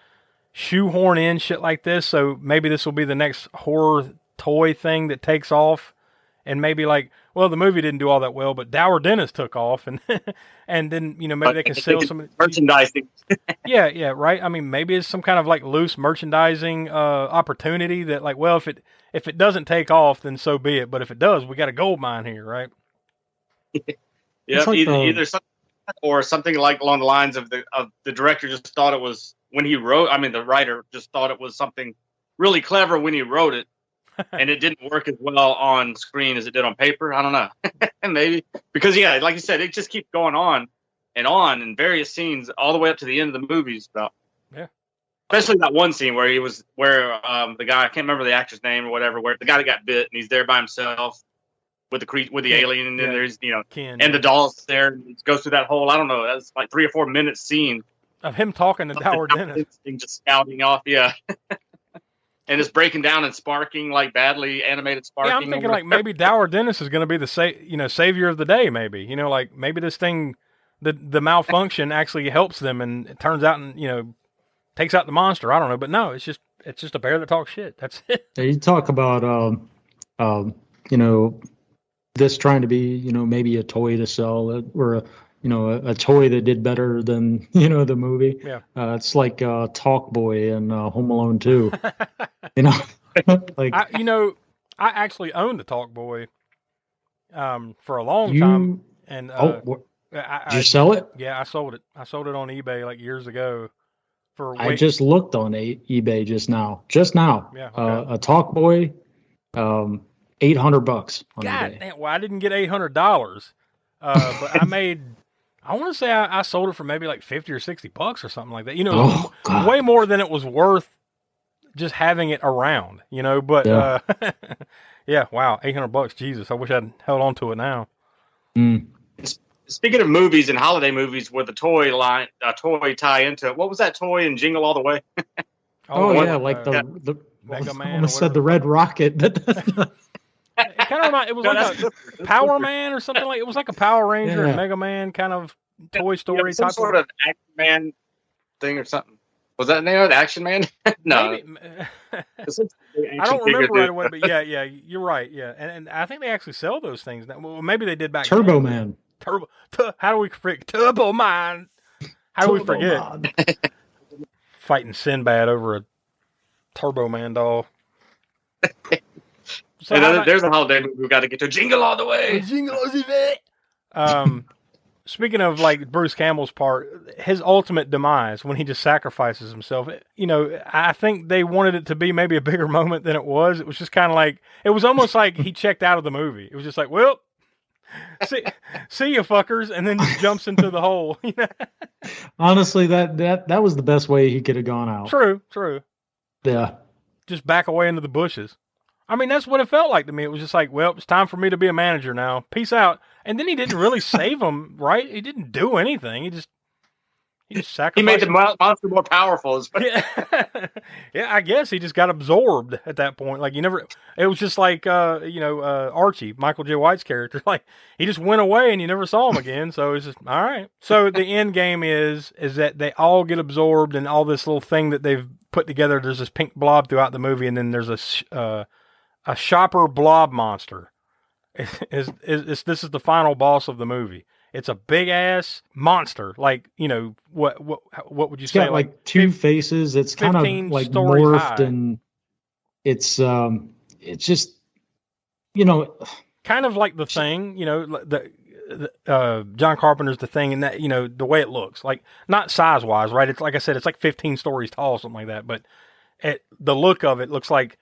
shoehorn in shit like this, so maybe this will be the next horror toy thing that takes off, and maybe like, well, the movie didn't do all that well, but Dower Dennis took off, and and then maybe they can sell some merchandising. yeah, right. I mean, maybe it's some kind of like loose merchandising opportunity that, like, well, if it doesn't take off, then so be it. But if it does, we got a gold mine here, right? Yeah, like either something or something like along the lines of the director just thought it was when he wrote. I mean, the writer just thought it was something really clever when he wrote it, and it didn't work as well on screen as it did on paper. I don't know, maybe because like you said, it just keeps going on in various scenes all the way up to the end of the movies. Especially that one scene where the guy, I can't remember the actor's name or whatever, where the guy that got bit and he's there by himself with the alien, and then there's Ken, and the doll's there, and he goes through that whole, I don't know, that's like 3 or 4 minute scene of him talking to Dower Dennis, just scouting off, and it's breaking down and sparking, like badly animated sparking. Yeah, I'm thinking like maybe Dower Dennis is going to be the savior of the day. Maybe like maybe this thing, the malfunction actually helps them, and it turns out and takes out the monster. I don't know, but no, it's just a bear that talks shit. That's it. You talk about this trying to be maybe a toy to sell, or a toy that did better than the movie. Yeah, it's like Talk Boy and Home Alone 2. Like I actually owned the Talk Boy. for a long time. And did you sell it? Yeah, I sold it. I sold it on eBay like years ago. I just looked on eBay just now. Yeah, okay. A Talkboy, $800 on God eBay. damn! Well, I didn't get $800, but I made. I want to say I sold it for maybe like $50 or $60 or something like that. You know, way more than it was worth just having it around. You know, but yeah, wow, $800. Jesus, I wish I'd held on to it now. Speaking of movies and holiday movies with a toy tie into it, what was that toy in Jingle All the Way? The Mega Man. I almost said the Red Rocket. It kind of reminded. It was like a Power Man or something like. It was like a Power Ranger and Mega Man kind of Toy Story some type sort of Action Man thing or something. Was that the name of it? Action Man? No. I don't remember right away, but yeah, you're right. Yeah, and I think they actually sell those things now. Well, maybe they did back then. Turbo Man. How do we forget Turbo Man? How do we forget fighting Sinbad over a Turbo Man doll? So there's a holiday movie we've got to get to. Jingle All the Way. Jingle All the Way. Speaking of like Bruce Campbell's part, his ultimate demise when he just sacrifices himself, you know, I think they wanted it to be maybe a bigger moment than it was. It was just kind of like, it was almost like he checked out of the movie. It was just like, well, see you fuckers, and then just jumps into the hole. You know? Honestly, that was the best way he could have gone out. True. Yeah. Just back away into the bushes. I mean, that's what it felt like to me. It was just like, well, it's time for me to be a manager now. Peace out. And then he didn't really save him, right? He didn't do anything. He just sacrificed. He made the monster more powerful. Yeah, I guess he just got absorbed at that point. Like it was just like, Archie, Michael J. White's character. Like he just went away and you never saw him again. So it's just, all right. So the end game is that they all get absorbed and all this little thing that they've put together. There's this pink blob throughout the movie. And then there's a shopper blob monster. This is the final boss of the movie. It's a big ass monster. Like, you know, what would you say? Got like two faces. It's kind of like morphed high. And it's just, you know, kind of like The Thing, you know, the John Carpenter's The Thing, and that, you know, the way it looks, like not size wise, right? It's like I said, it's like 15 stories tall, something like that. But the look of it looks like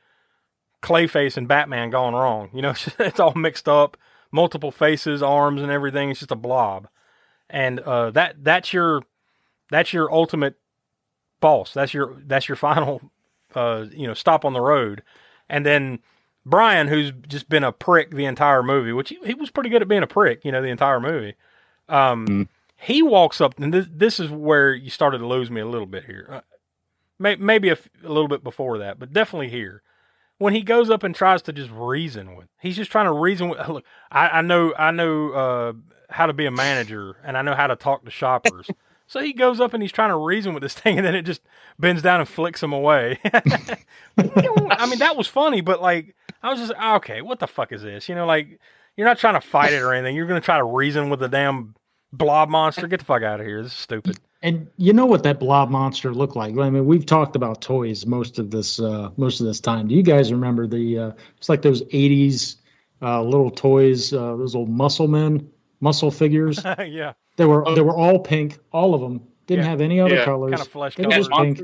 Clayface and Batman gone wrong. You know, it's all mixed up, multiple faces, arms, and everything. It's just a blob, and that's your ultimate boss. That's your final stop on the road. And then Brian, who's just been a prick the entire movie, which he was pretty good at being a prick, you know, the entire movie. He walks up, and this is where you started to lose me a little bit here. Maybe a little bit before that, but definitely here. When he goes up and tries to just reason with, he's just trying to reason with. Look, I know how to be a manager, and I know how to talk to shoppers. So he goes up and he's trying to reason with this thing, and then it just bends down and flicks him away. I mean, that was funny, but like, I was just okay. What the fuck is this? You know, like you're not trying to fight it or anything. You're going to try to reason with the damn blob monster. Get the fuck out of here. This is stupid. And you know what that blob monster looked like? I mean, we've talked about toys most of this time. Do you guys remember it's like those 80s little toys, those old muscle figures? Yeah. They were all pink, all of them. Didn't have any other colors. Kind of flesh they were just pink.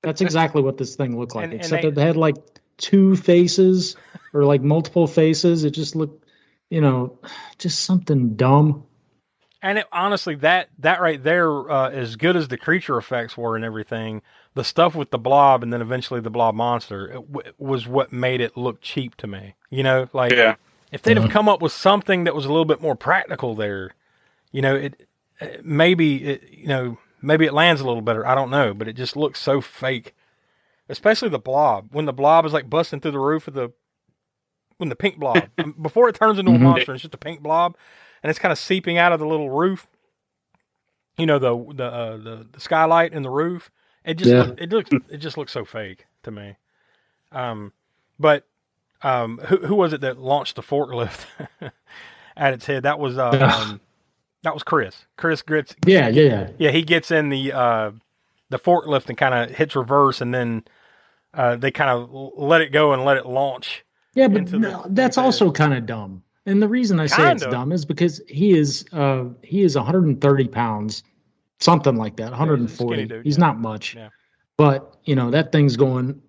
That's exactly what this thing looked like, except that they had like two faces or like multiple faces. It just looked, you know, just something dumb. And honestly, that right there, as good as the creature effects were and everything, the stuff with the blob and then eventually the blob monster was what made it look cheap to me. You know, like if they'd have come up with something that was a little bit more practical there, you know, maybe it lands a little better. I don't know, but it just looks so fake, especially the blob. When the blob is like busting through the roof of when the pink blob, before it turns into a monster, it's just a pink blob. And it's kind of seeping out of the little roof, you know, the skylight in the roof. It just looks so fake to me. But who was it that launched the forklift at its head? That was Chris. Chris Grits. Yeah. He gets in the forklift and kind of hits reverse, and then they kind of let it go and let it launch. Yeah, but that's also kind of dumb. And the reason I say it's Kinda. dumb is because he is 130 pounds, something like that, 140. Skinny dude, He's yeah. not much, Yeah. but that thing's going.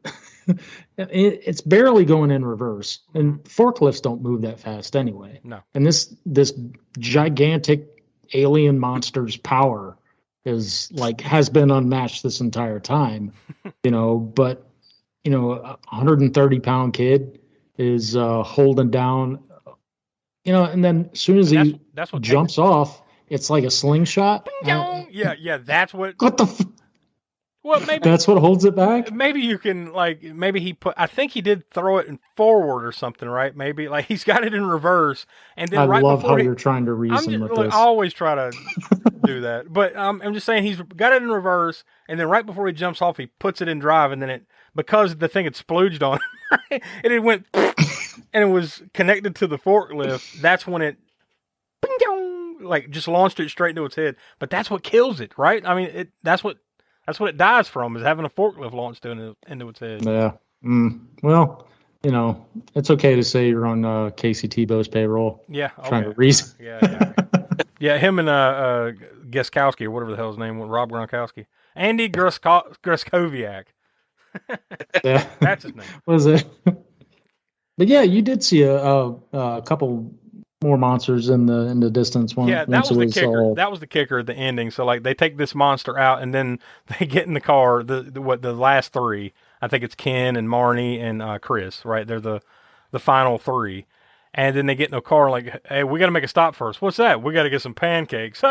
It's barely going in reverse, and forklifts don't move that fast anyway. No. And this gigantic alien monster's power has been unmatched this entire time, But a 130-pound kid is holding down, and then as soon as he that's what jumps off, it's like a slingshot. Yeah, that's what. What the? Well, maybe that's what holds it back. Maybe you can maybe he put. I think he did throw it in forward or something, right? Maybe he's got it in reverse, and then I love how you're trying to reason with this. I always try to do that, but I'm just saying he's got it in reverse, and then right before he jumps off, he puts it in drive, and then because the thing had splooged on him, and it went, and it was connected to the forklift. That's when it, just launched it straight into its head. But that's what kills it, right? I mean, that's what it dies from, is having a forklift launched into its head. Yeah. Well, it's okay to say you're on Casey Tebow's payroll. Yeah. Trying to reason. Yeah. Him and Gaskowski, or whatever the hell his name was, Rob Gronkowski. Andy Gruskowiak. Yeah. That's his name. Was it? But yeah, you did see a couple more monsters in the distance. That was the kicker. That was the kicker at the ending. So they take this monster out, and then they get in the car. The last three, I think it's Ken and Marnie and Chris, right? They're the final three, and then they get in a car like, hey, we got to make a stop first. What's that? We got to get some pancakes.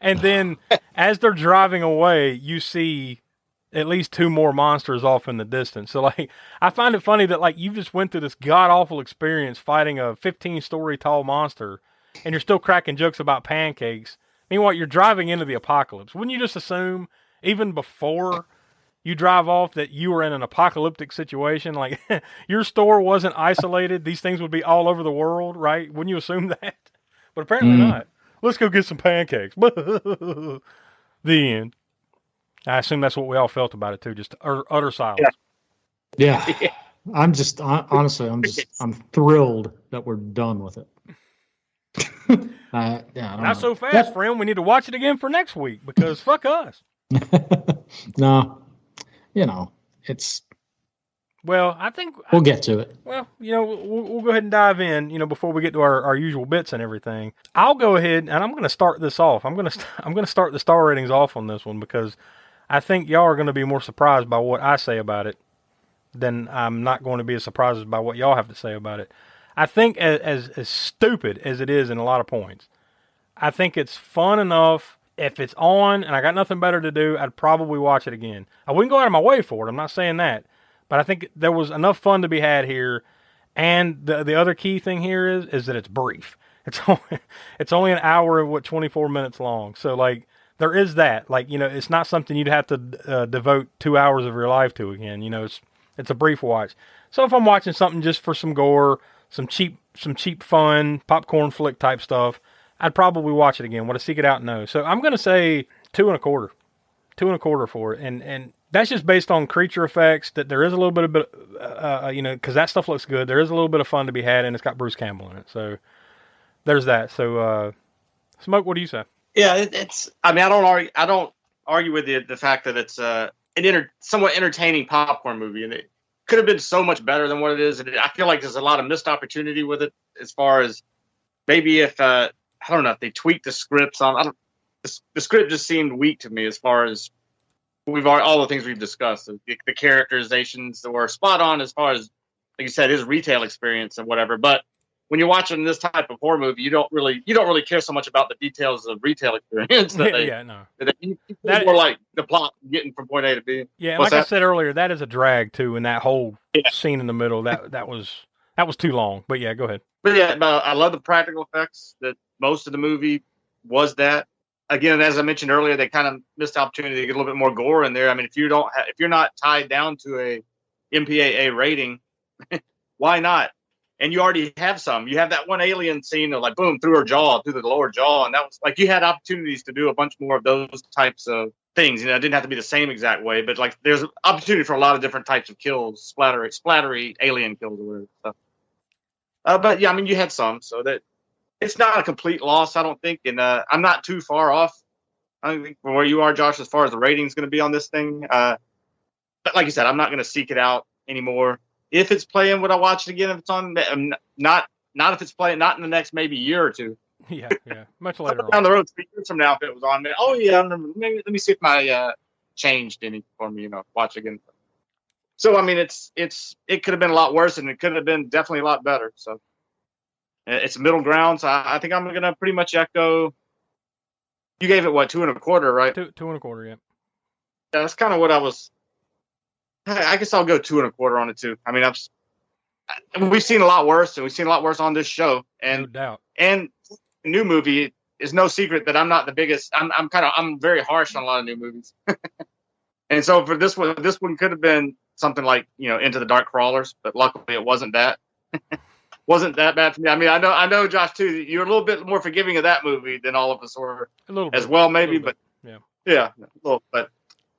And then as they're driving away, you see at least two more monsters off in the distance. So I find it funny that you just went through this god awful experience fighting a 15-story tall monster, and you're still cracking jokes about pancakes. Meanwhile, you're driving into the apocalypse. Wouldn't you just assume, even before you drive off, that you were in an apocalyptic situation? Your store wasn't isolated. These things would be all over the world, right? Wouldn't you assume that? But apparently not. Let's go get some pancakes. The end. I assume that's what we all felt about it too. Just utter silence. Yeah. I'm just honestly, I'm thrilled that we're done with it. Not so fast, friend. We need to watch it again for next week because fuck us. No, it's. Well, I think we'll get to it. Well, we'll go ahead and dive in. Before we get to our usual bits and everything, I'll go ahead and I'm going to start this off. I'm going to start the star ratings off on this one because I think y'all are going to be more surprised by what I say about it than I'm not going to be as surprised by what y'all have to say about it. I think as stupid as it is in a lot of points, I think it's fun enough. If it's on and I got nothing better to do, I'd probably watch it again. I wouldn't go out of my way for it. I'm not saying that. But I think there was enough fun to be had here. And the other key thing here is that it's brief. It's only an hour and 24 minutes long. So there is that. It's not something you'd have to devote 2 hours of your life to again. It's a brief watch. So if I'm watching something just for some gore, some cheap fun, popcorn flick type stuff, I'd probably watch it again. Want to seek it out? No. So I'm going to say 2.25. 2.25 for it. And that's just based on creature effects, that there is a little bit of, because that stuff looks good. There is a little bit of fun to be had, and it's got Bruce Campbell in it. So there's that. So, Smoke, what do you say? Yeah, it's. I mean, I don't argue with the fact that it's an somewhat entertaining popcorn movie, and it could have been so much better than what it is. And I feel like there's a lot of missed opportunity with it, as far as maybe if I don't know if they tweaked the scripts on. The script just seemed weak to me, as far as all the things we've discussed. The characterizations that were spot on, as far as, like you said, his retail experience and whatever. But when you're watching this type of horror movie, you don't really care so much about the details of retail experience. That more like the plot getting from point A to B. Yeah, I said earlier, that is a drag too, and that whole scene in the middle that was too long. But yeah, go ahead. But yeah, I love the practical effects. That most of the movie was that. Again, as I mentioned earlier, they kind of missed the opportunity to get a little bit more gore in there. I mean, if you're not tied down to a MPAA rating, why not? And you already have some. You have that one alien scene of boom, through the lower jaw, and that was you had opportunities to do a bunch more of those types of things. It didn't have to be the same exact way, but there's opportunity for a lot of different types of kills, splattery alien kills or whatever. So. But yeah, I mean, you had some, so that it's not a complete loss, I don't think. And I'm not too far off, I think, from where you are, Josh, as far as the rating's going to be on this thing. But like you said, I'm not going to seek it out anymore. If it's playing, would I watch it again if it's on? Not if it's playing, not in the next maybe year or two. Yeah. Much later down the road, 3 years from now, if it was on, oh yeah, I remember. Let me see if my changed any for me. Watch again. So I mean, it could have been a lot worse, and it could have been definitely a lot better. So it's middle ground. So I think I'm gonna pretty much echo. You gave it what, 2.25, right? 2.25, yeah. That's kind of what I was. I guess I'll go 2.25 on it too. I mean, we've seen a lot worse, and we've seen a lot worse on this show. And no doubt. And the new movie is no secret that I'm not the biggest. I'm very harsh on a lot of new movies. And so for this one could have been something like Into the Dark Crawlers, but luckily it wasn't that. Wasn't that bad for me. I mean, I know, Josh, too. You're a little bit more forgiving of that movie than all of us were, a little bit, as well, maybe. But yeah, a little. But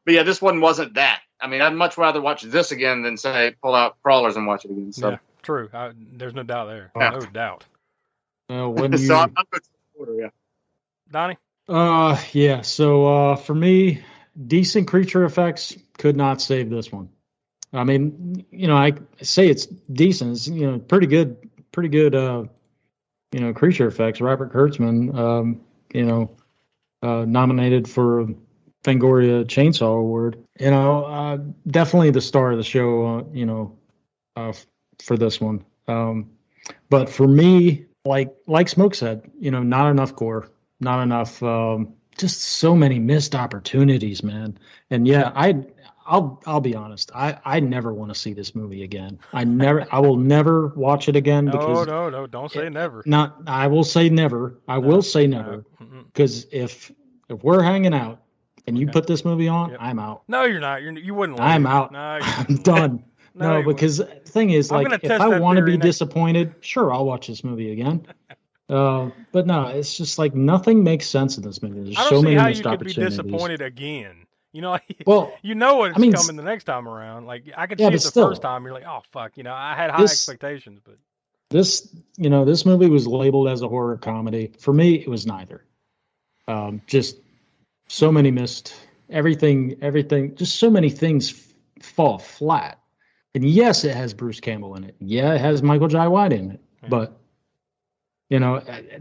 yeah, this one wasn't that. I mean, I'd much rather watch this again than say pull out Crawlers and watch it again. So. Yeah, true. There's no doubt there. Yeah. No doubt. When you... So I'm good to order, yeah. Donnie? Yeah. So for me, decent creature effects could not save this one. I mean, I say it's decent. It's, pretty good, creature effects. Robert Kurtzman, nominated for a Fangoria Chainsaw Award. Definitely the star of the show, for this one. But for me, like Smoke said, not enough gore, not enough, just so many missed opportunities, man. And yeah, I'll be honest. I never want to see this movie again. I will never watch it again. Because no, don't say never. I will say never. I will say never. Because if we're hanging out and you put this movie on, I'm out. No, you're not. You wouldn't. I'm out. No, I'm done. No, because the thing is, if I want to be disappointed, sure, I'll watch this movie again. But no, it's just nothing makes sense in this movie. There's I don't so see many how missed you could be opportunities. disappointed again. Well, it's coming the next time around. I could see it the first time. You're like, oh fuck, I had high expectations, but this movie was labeled as a horror comedy. For me, it was neither. Just so many missed everything. Just so many things fall flat. And yes, it has Bruce Campbell in it. Yeah, it has Michael Jai White in it. Yeah. But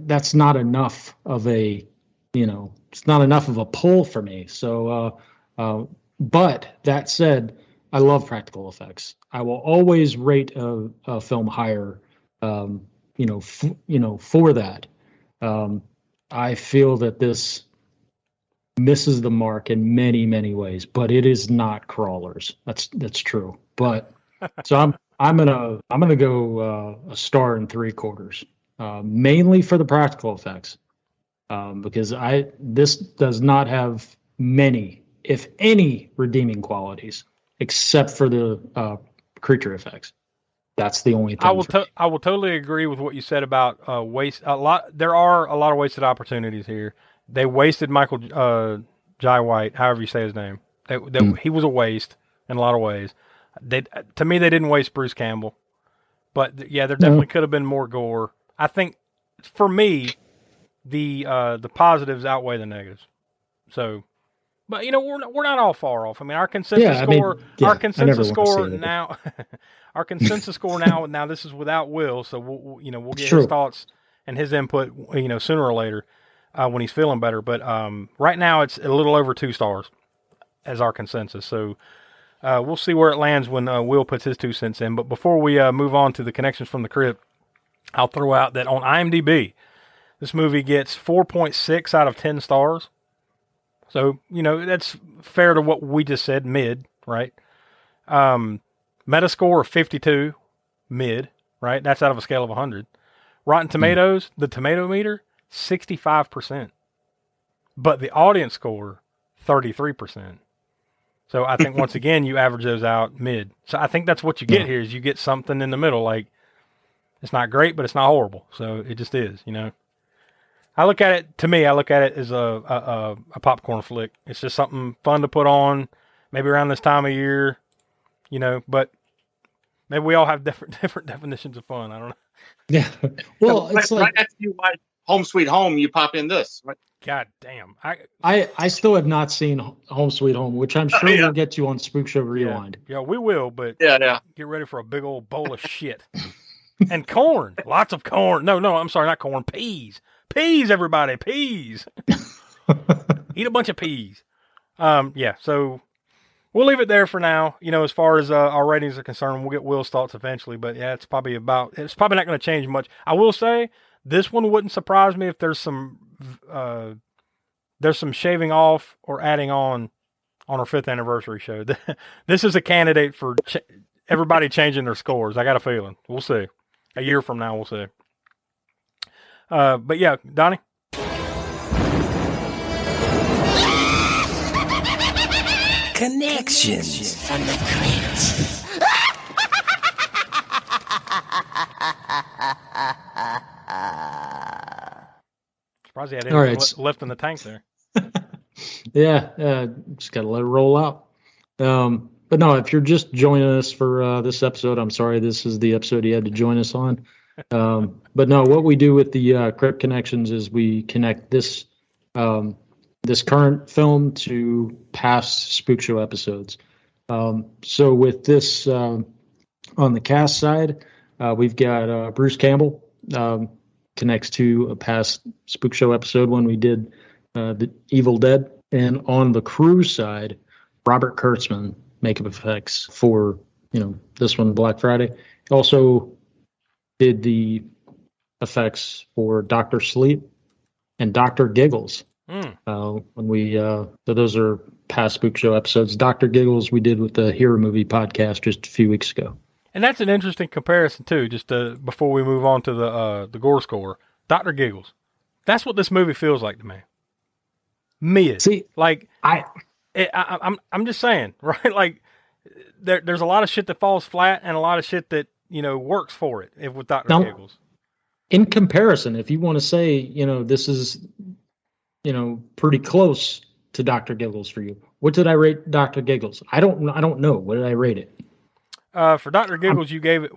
that's not enough of a it's not enough of a pull for me. So. But that said, I love practical effects. I will always rate a film higher, for that. I feel that this misses the mark in many, many ways, but it is not Crawlers. That's true. But so I'm gonna go a star and 3/4, mainly for the practical effects, because this does not have many, if any, redeeming qualities, except for the creature effects. That's the only thing. I will totally agree with what you said about waste. There are a lot of wasted opportunities here. They wasted Michael Jai White, however you say his name. He was a waste in a lot of ways. To me, they didn't waste Bruce Campbell, but yeah, there definitely could have been more gore. I think for me, the positives outweigh the negatives. So. But we're not all far off. I mean, our consensus score now, our consensus score now. Now this is without Will, so we'll get his thoughts and his input, sooner or later, when he's feeling better. But right now it's a little over 2 stars as our consensus. So we'll see where it lands when Will puts his 2 cents in. But before we move on to the connections from the crypt, I'll throw out that on IMDb, this movie gets 4.6 out of 10 stars. So, that's fair to what we just said, mid, right? Metascore of 52, mid, right? That's out of a scale of 100. Rotten Tomatoes, the tomato meter, 65%. But the audience score, 33%. So I think, once again, you average those out mid. So I think that's what you get here, is you get something in the middle. It's not great, but it's not horrible. So it just is, I look at it as a popcorn flick. It's just something fun to put on, maybe around this time of year, but maybe we all have different definitions of fun. I don't know. Yeah. Well, right, it's like right after you watch Home Sweet Home, you pop in this. Right? God damn. I still have not seen Home Sweet Home, which I'm sure we'll get to on Spookshow Rewind. Yeah, we will, but yeah. Get ready for a big old bowl of shit. And corn. Lots of corn. No, I'm sorry, not corn. Peas. Peas, everybody. Peas. Eat a bunch of peas. Yeah, so we'll leave it there for now. As far as our ratings are concerned, we'll get Will's thoughts eventually, but yeah, it's probably not going to change much. I will say this one wouldn't surprise me if there's some shaving off or adding on our 5th anniversary show. This is a candidate for everybody changing their scores. I got a feeling. We'll see. A year from now, we'll see. But yeah, Donnie? Connections from the crypt. Surprised he had anything left in the tank there. Yeah, just got to let it roll out. But no, if you're just joining us for this episode, I'm sorry, this is the episode you had to join us on. But no, what we do with the Crypt Connections is we connect this current film to past Spook Show episodes. So with this on the cast side, we've got Bruce Campbell connects to a past Spook Show episode when we did the Evil Dead, and on the crew side, Robert Kurtzman, makeup effects for this one, Black Friday. Also did the effects for Dr. Sleep and Dr. Giggles. When we so those are past Spook Show episodes. Dr. Giggles we did with the Hero Movie podcast just a few weeks ago. And that's an interesting comparison too. Just before we move on to the gore score, Dr. Giggles. That's what this movie feels like to me. Mid. See, like I'm just saying, right? Like there's a lot of shit that falls flat and a lot of shit that works for it. With Dr. Giggles. In comparison, if you want to say this is pretty close to Dr. Giggles for you, what did I rate Dr. Giggles? I don't know. What did I rate it? For Dr. Giggles, you gave it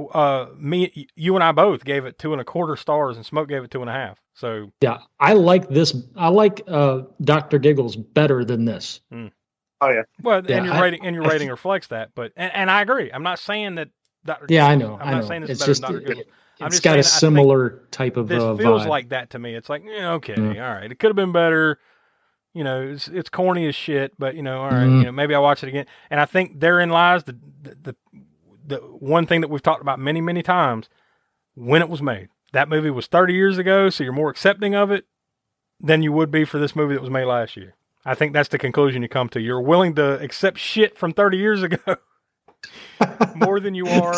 you and I both gave it 2.25 stars, and Smoke gave it 2.5. So yeah, I like this. I like Dr. Giggles better than this. Oh yeah. Well, yeah, and your rating reflects that. But and I agree. I'm not saying that Dr. Yeah, Giggles, I know. Saying this it's is just better than Dr. Giggles. It's got a similar type of this feels vibe. like that to me. It's like okay, all right. It could have been better. It's corny as shit, but all right. Maybe I'll watch it again. And I think therein lies the one thing that we've talked about many, many times, when it was made. That movie was 30 years ago, so you're more accepting of it than you would be for this movie that was made last year. I think that's the conclusion you come to. You're willing to accept shit from 30 years ago more than you are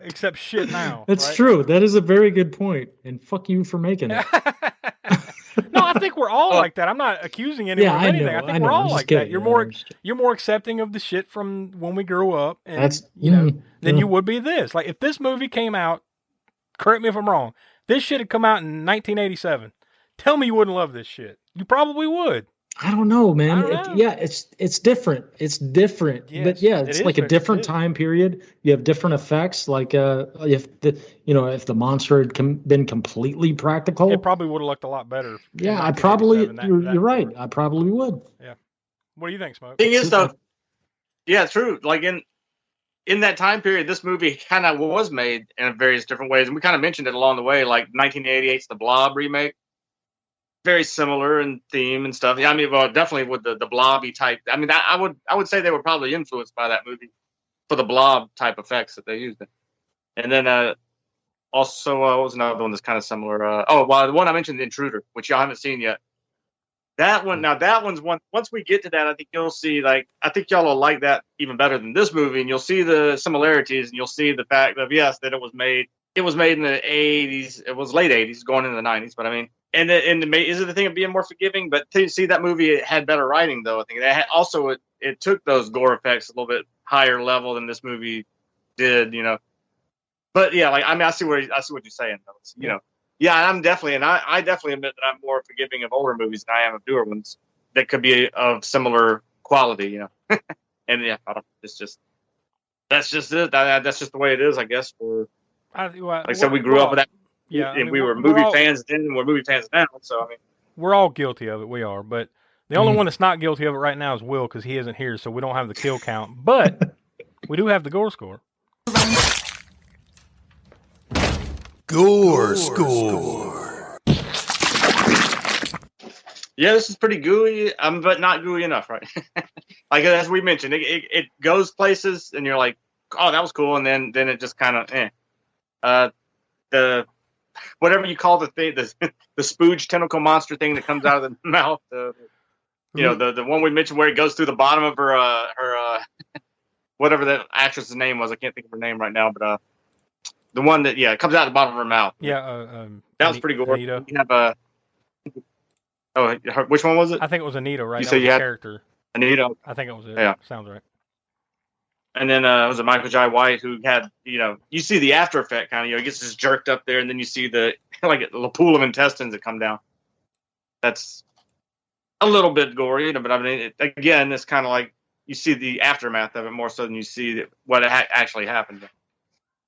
accept shit now. That's right? true. That is a very good point, and fuck you for making it. No, I think we're all like that. I'm not accusing anyone of anything. I think we're all like that. You're more accepting of the shit from when we grew up, and than you would be this. Like if this movie came out, correct me if I'm wrong, this shit had come out in 1987. Tell me you wouldn't love this shit. You probably would. I don't know, man. It's different. It's different. Yes, but yeah, it's like a different time period. You have different effects. Like if the monster had been completely practical, it probably would have looked a lot better. Yeah, I probably you're right. I probably would. Yeah. What do you think, Smoke? Thing is though, yeah, true. Like in that time period, this movie kind of was made in various different ways, and we kind of mentioned it along the way. Like 1988's The Blob remake. Very similar in theme and stuff. Yeah, I mean, well, definitely with the blobby type. I mean, I would say they were probably influenced by that movie for the blob type effects that they used. And then also, what was another one that's kind of similar? The one I mentioned, The Intruder, which y'all haven't seen yet. That one, that one's one. Once we get to that, I think you'll see. Like, I think y'all will like that even better than this movie, and you'll see the similarities, and you'll see the fact that that it was made. It was made in the 80s. It was late 80s, going into the 90s. But I mean. And is it the thing of being more forgiving? But to see that movie, it had better writing, though. I think it took those gore effects a little bit higher level than this movie did, But yeah, like I mean, I see what you're saying, though. Yeah, I'm definitely, and I definitely admit that I'm more forgiving of older movies than I am of newer ones that could be of similar quality, And yeah, that's just it. That's just the way it is, I guess, for Like I said, we grew up with that. Yeah, and we were movie fans then, and we're movie fans now. So I mean, we're all guilty of it. We are, but the only one that's not guilty of it right now is Will because he isn't here, so we don't have the kill count. But we do have the gore score. Gore score. Yeah, this is pretty gooey, but not gooey enough, right? Like as we mentioned, it goes places, and you're like, oh, that was cool, and then it just kind of, the whatever you call the thing, the spooge tentacle monster thing that comes out of the mouth, the one we mentioned where it goes through the bottom of her whatever that actress's name was, I can't think of her name right now, but the one that it comes out the bottom of her mouth. Yeah, that was pretty gory. Anita. You have which one was it? I think it was Anita, right? You said you had character. Anita. I think it was it. Yeah, sounds right. And then was it Michael Jai White who had, you see the after effect kind of, it gets just jerked up there, and then you see the pool of intestines that come down. That's a little bit gory, but I mean, again, it's kind of like you see the aftermath of it more so than you see what actually happened.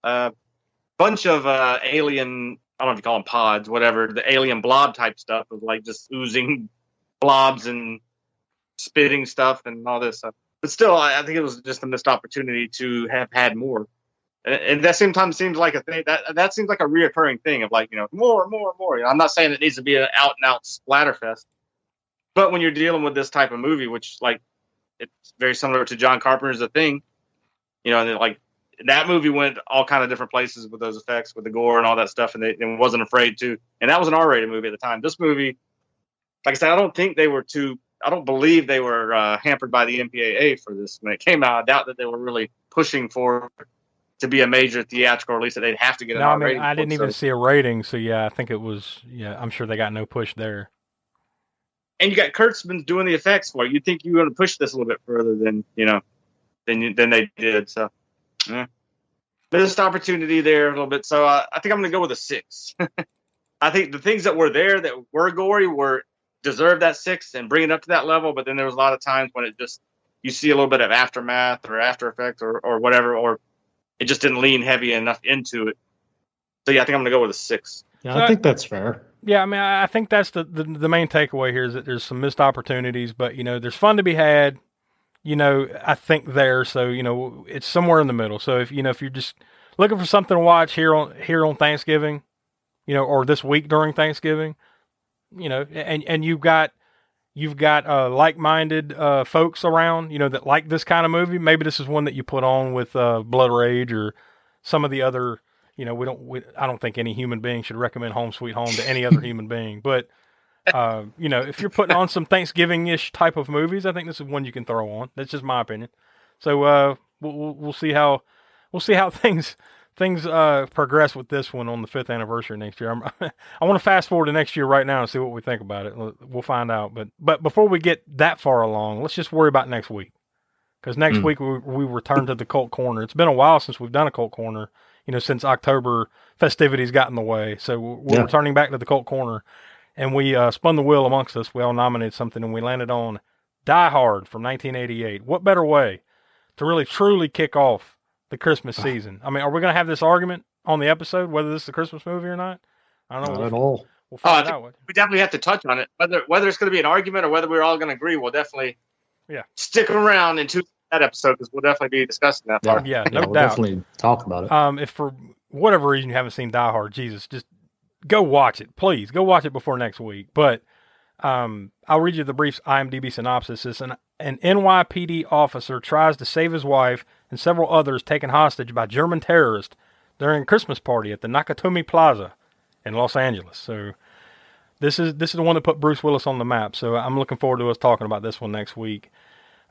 Bunch of alien, I don't know if you call them pods, whatever, the alien blob type stuff of like just oozing blobs and spitting stuff and all this stuff. But still, I think it was just a missed opportunity to have had more. And that sometimes seems like a thing that seems like a reoccurring thing of like, more. I'm not saying it needs to be an out and out splatterfest, but when you're dealing with this type of movie, which like it's very similar to John Carpenter's The Thing, and like that movie went all kind of different places with those effects, with the gore and all that stuff, and they wasn't afraid to. And that was an R-rated movie at the time. This movie, like I said, I don't believe they were hampered by the MPAA for this when it came out. I doubt that they were really pushing for it to be a major theatrical release that they'd have to get an R rating. I didn't even see a rating, so yeah, I think it was. Yeah, I'm sure they got no push there. And you got Kurtzman doing the effects for it. You'd think you were going to push this a little bit further than they did. So, yeah, missed opportunity there a little bit. So I think I'm going to go with a 6. I think the things that were there that were gory deserved that 6 and bring it up to that level. But then there was a lot of times when it just, you see a little bit of aftermath or after effects or whatever, or it just didn't lean heavy enough into it. So yeah, I think I'm going to go with a 6. Yeah, I think that's fair. Yeah, I mean, I think that's the main takeaway here is that there's some missed opportunities, but, there's fun to be had, I think there. So, it's somewhere in the middle. So if you're just looking for something to watch here on Thanksgiving, or this week during Thanksgiving, and you've got like-minded folks around, that like this kind of movie. Maybe this is one that you put on with Blood Rage or some of the other. I don't think any human being should recommend Home Sweet Home to any other human being. But if you're putting on some Thanksgiving-ish type of movies, I think this is one you can throw on. That's just my opinion. So we'll see how things progress with this one on the 5th anniversary next year. I want to fast forward to next year right now and see what we think about it. We'll find out. But before we get that far along, let's just worry about next week. Because next week we return to the Cult Corner. It's been a while since we've done a Cult Corner, since October festivities got in the way. So we're returning back to the Cult Corner. And we spun the wheel amongst us. We all nominated something, and we landed on Die Hard from 1988. What better way to really, truly kick off the Christmas season? I mean, are we going to have this argument on the episode, whether this is a Christmas movie or not? I don't know. Not at all. We'll find out. We definitely have to touch on it. Whether it's going to be an argument or whether we're all going to agree, we'll definitely stick around into that episode because we'll definitely be discussing that part. Yeah, we'll doubt. Definitely talk about it. If for whatever reason you haven't seen Die Hard, Jesus, just go watch it. Please, go watch it before next week. But I'll read you the brief IMDb synopsis. It's an NYPD officer tries to save his wife and several others taken hostage by German terrorists during a Christmas party at the Nakatomi Plaza in Los Angeles. So this is the one that put Bruce Willis on the map. So I'm looking forward to us talking about this one next week.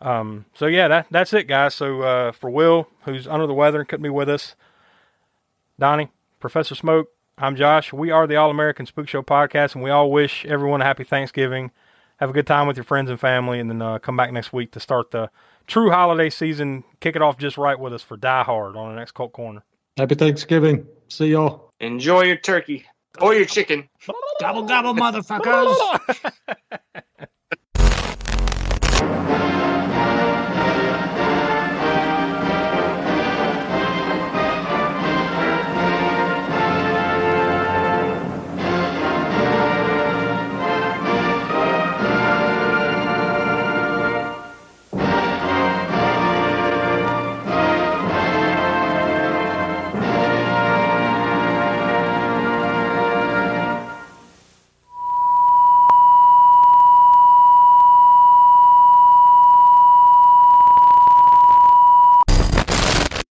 So yeah, that's it, guys. So for Will, who's under the weather and couldn't be with us, Donnie, Professor Smoke, I'm Josh. We are the All-American Spook Show podcast, and we all wish everyone a happy Thanksgiving. Have a good time with your friends and family, and then come back next week to start the true holiday season. Kick it off just right with us for Die Hard on the next Cult Corner. Happy Thanksgiving. See y'all. Enjoy your turkey or your chicken. Gobble, gobble, motherfuckers.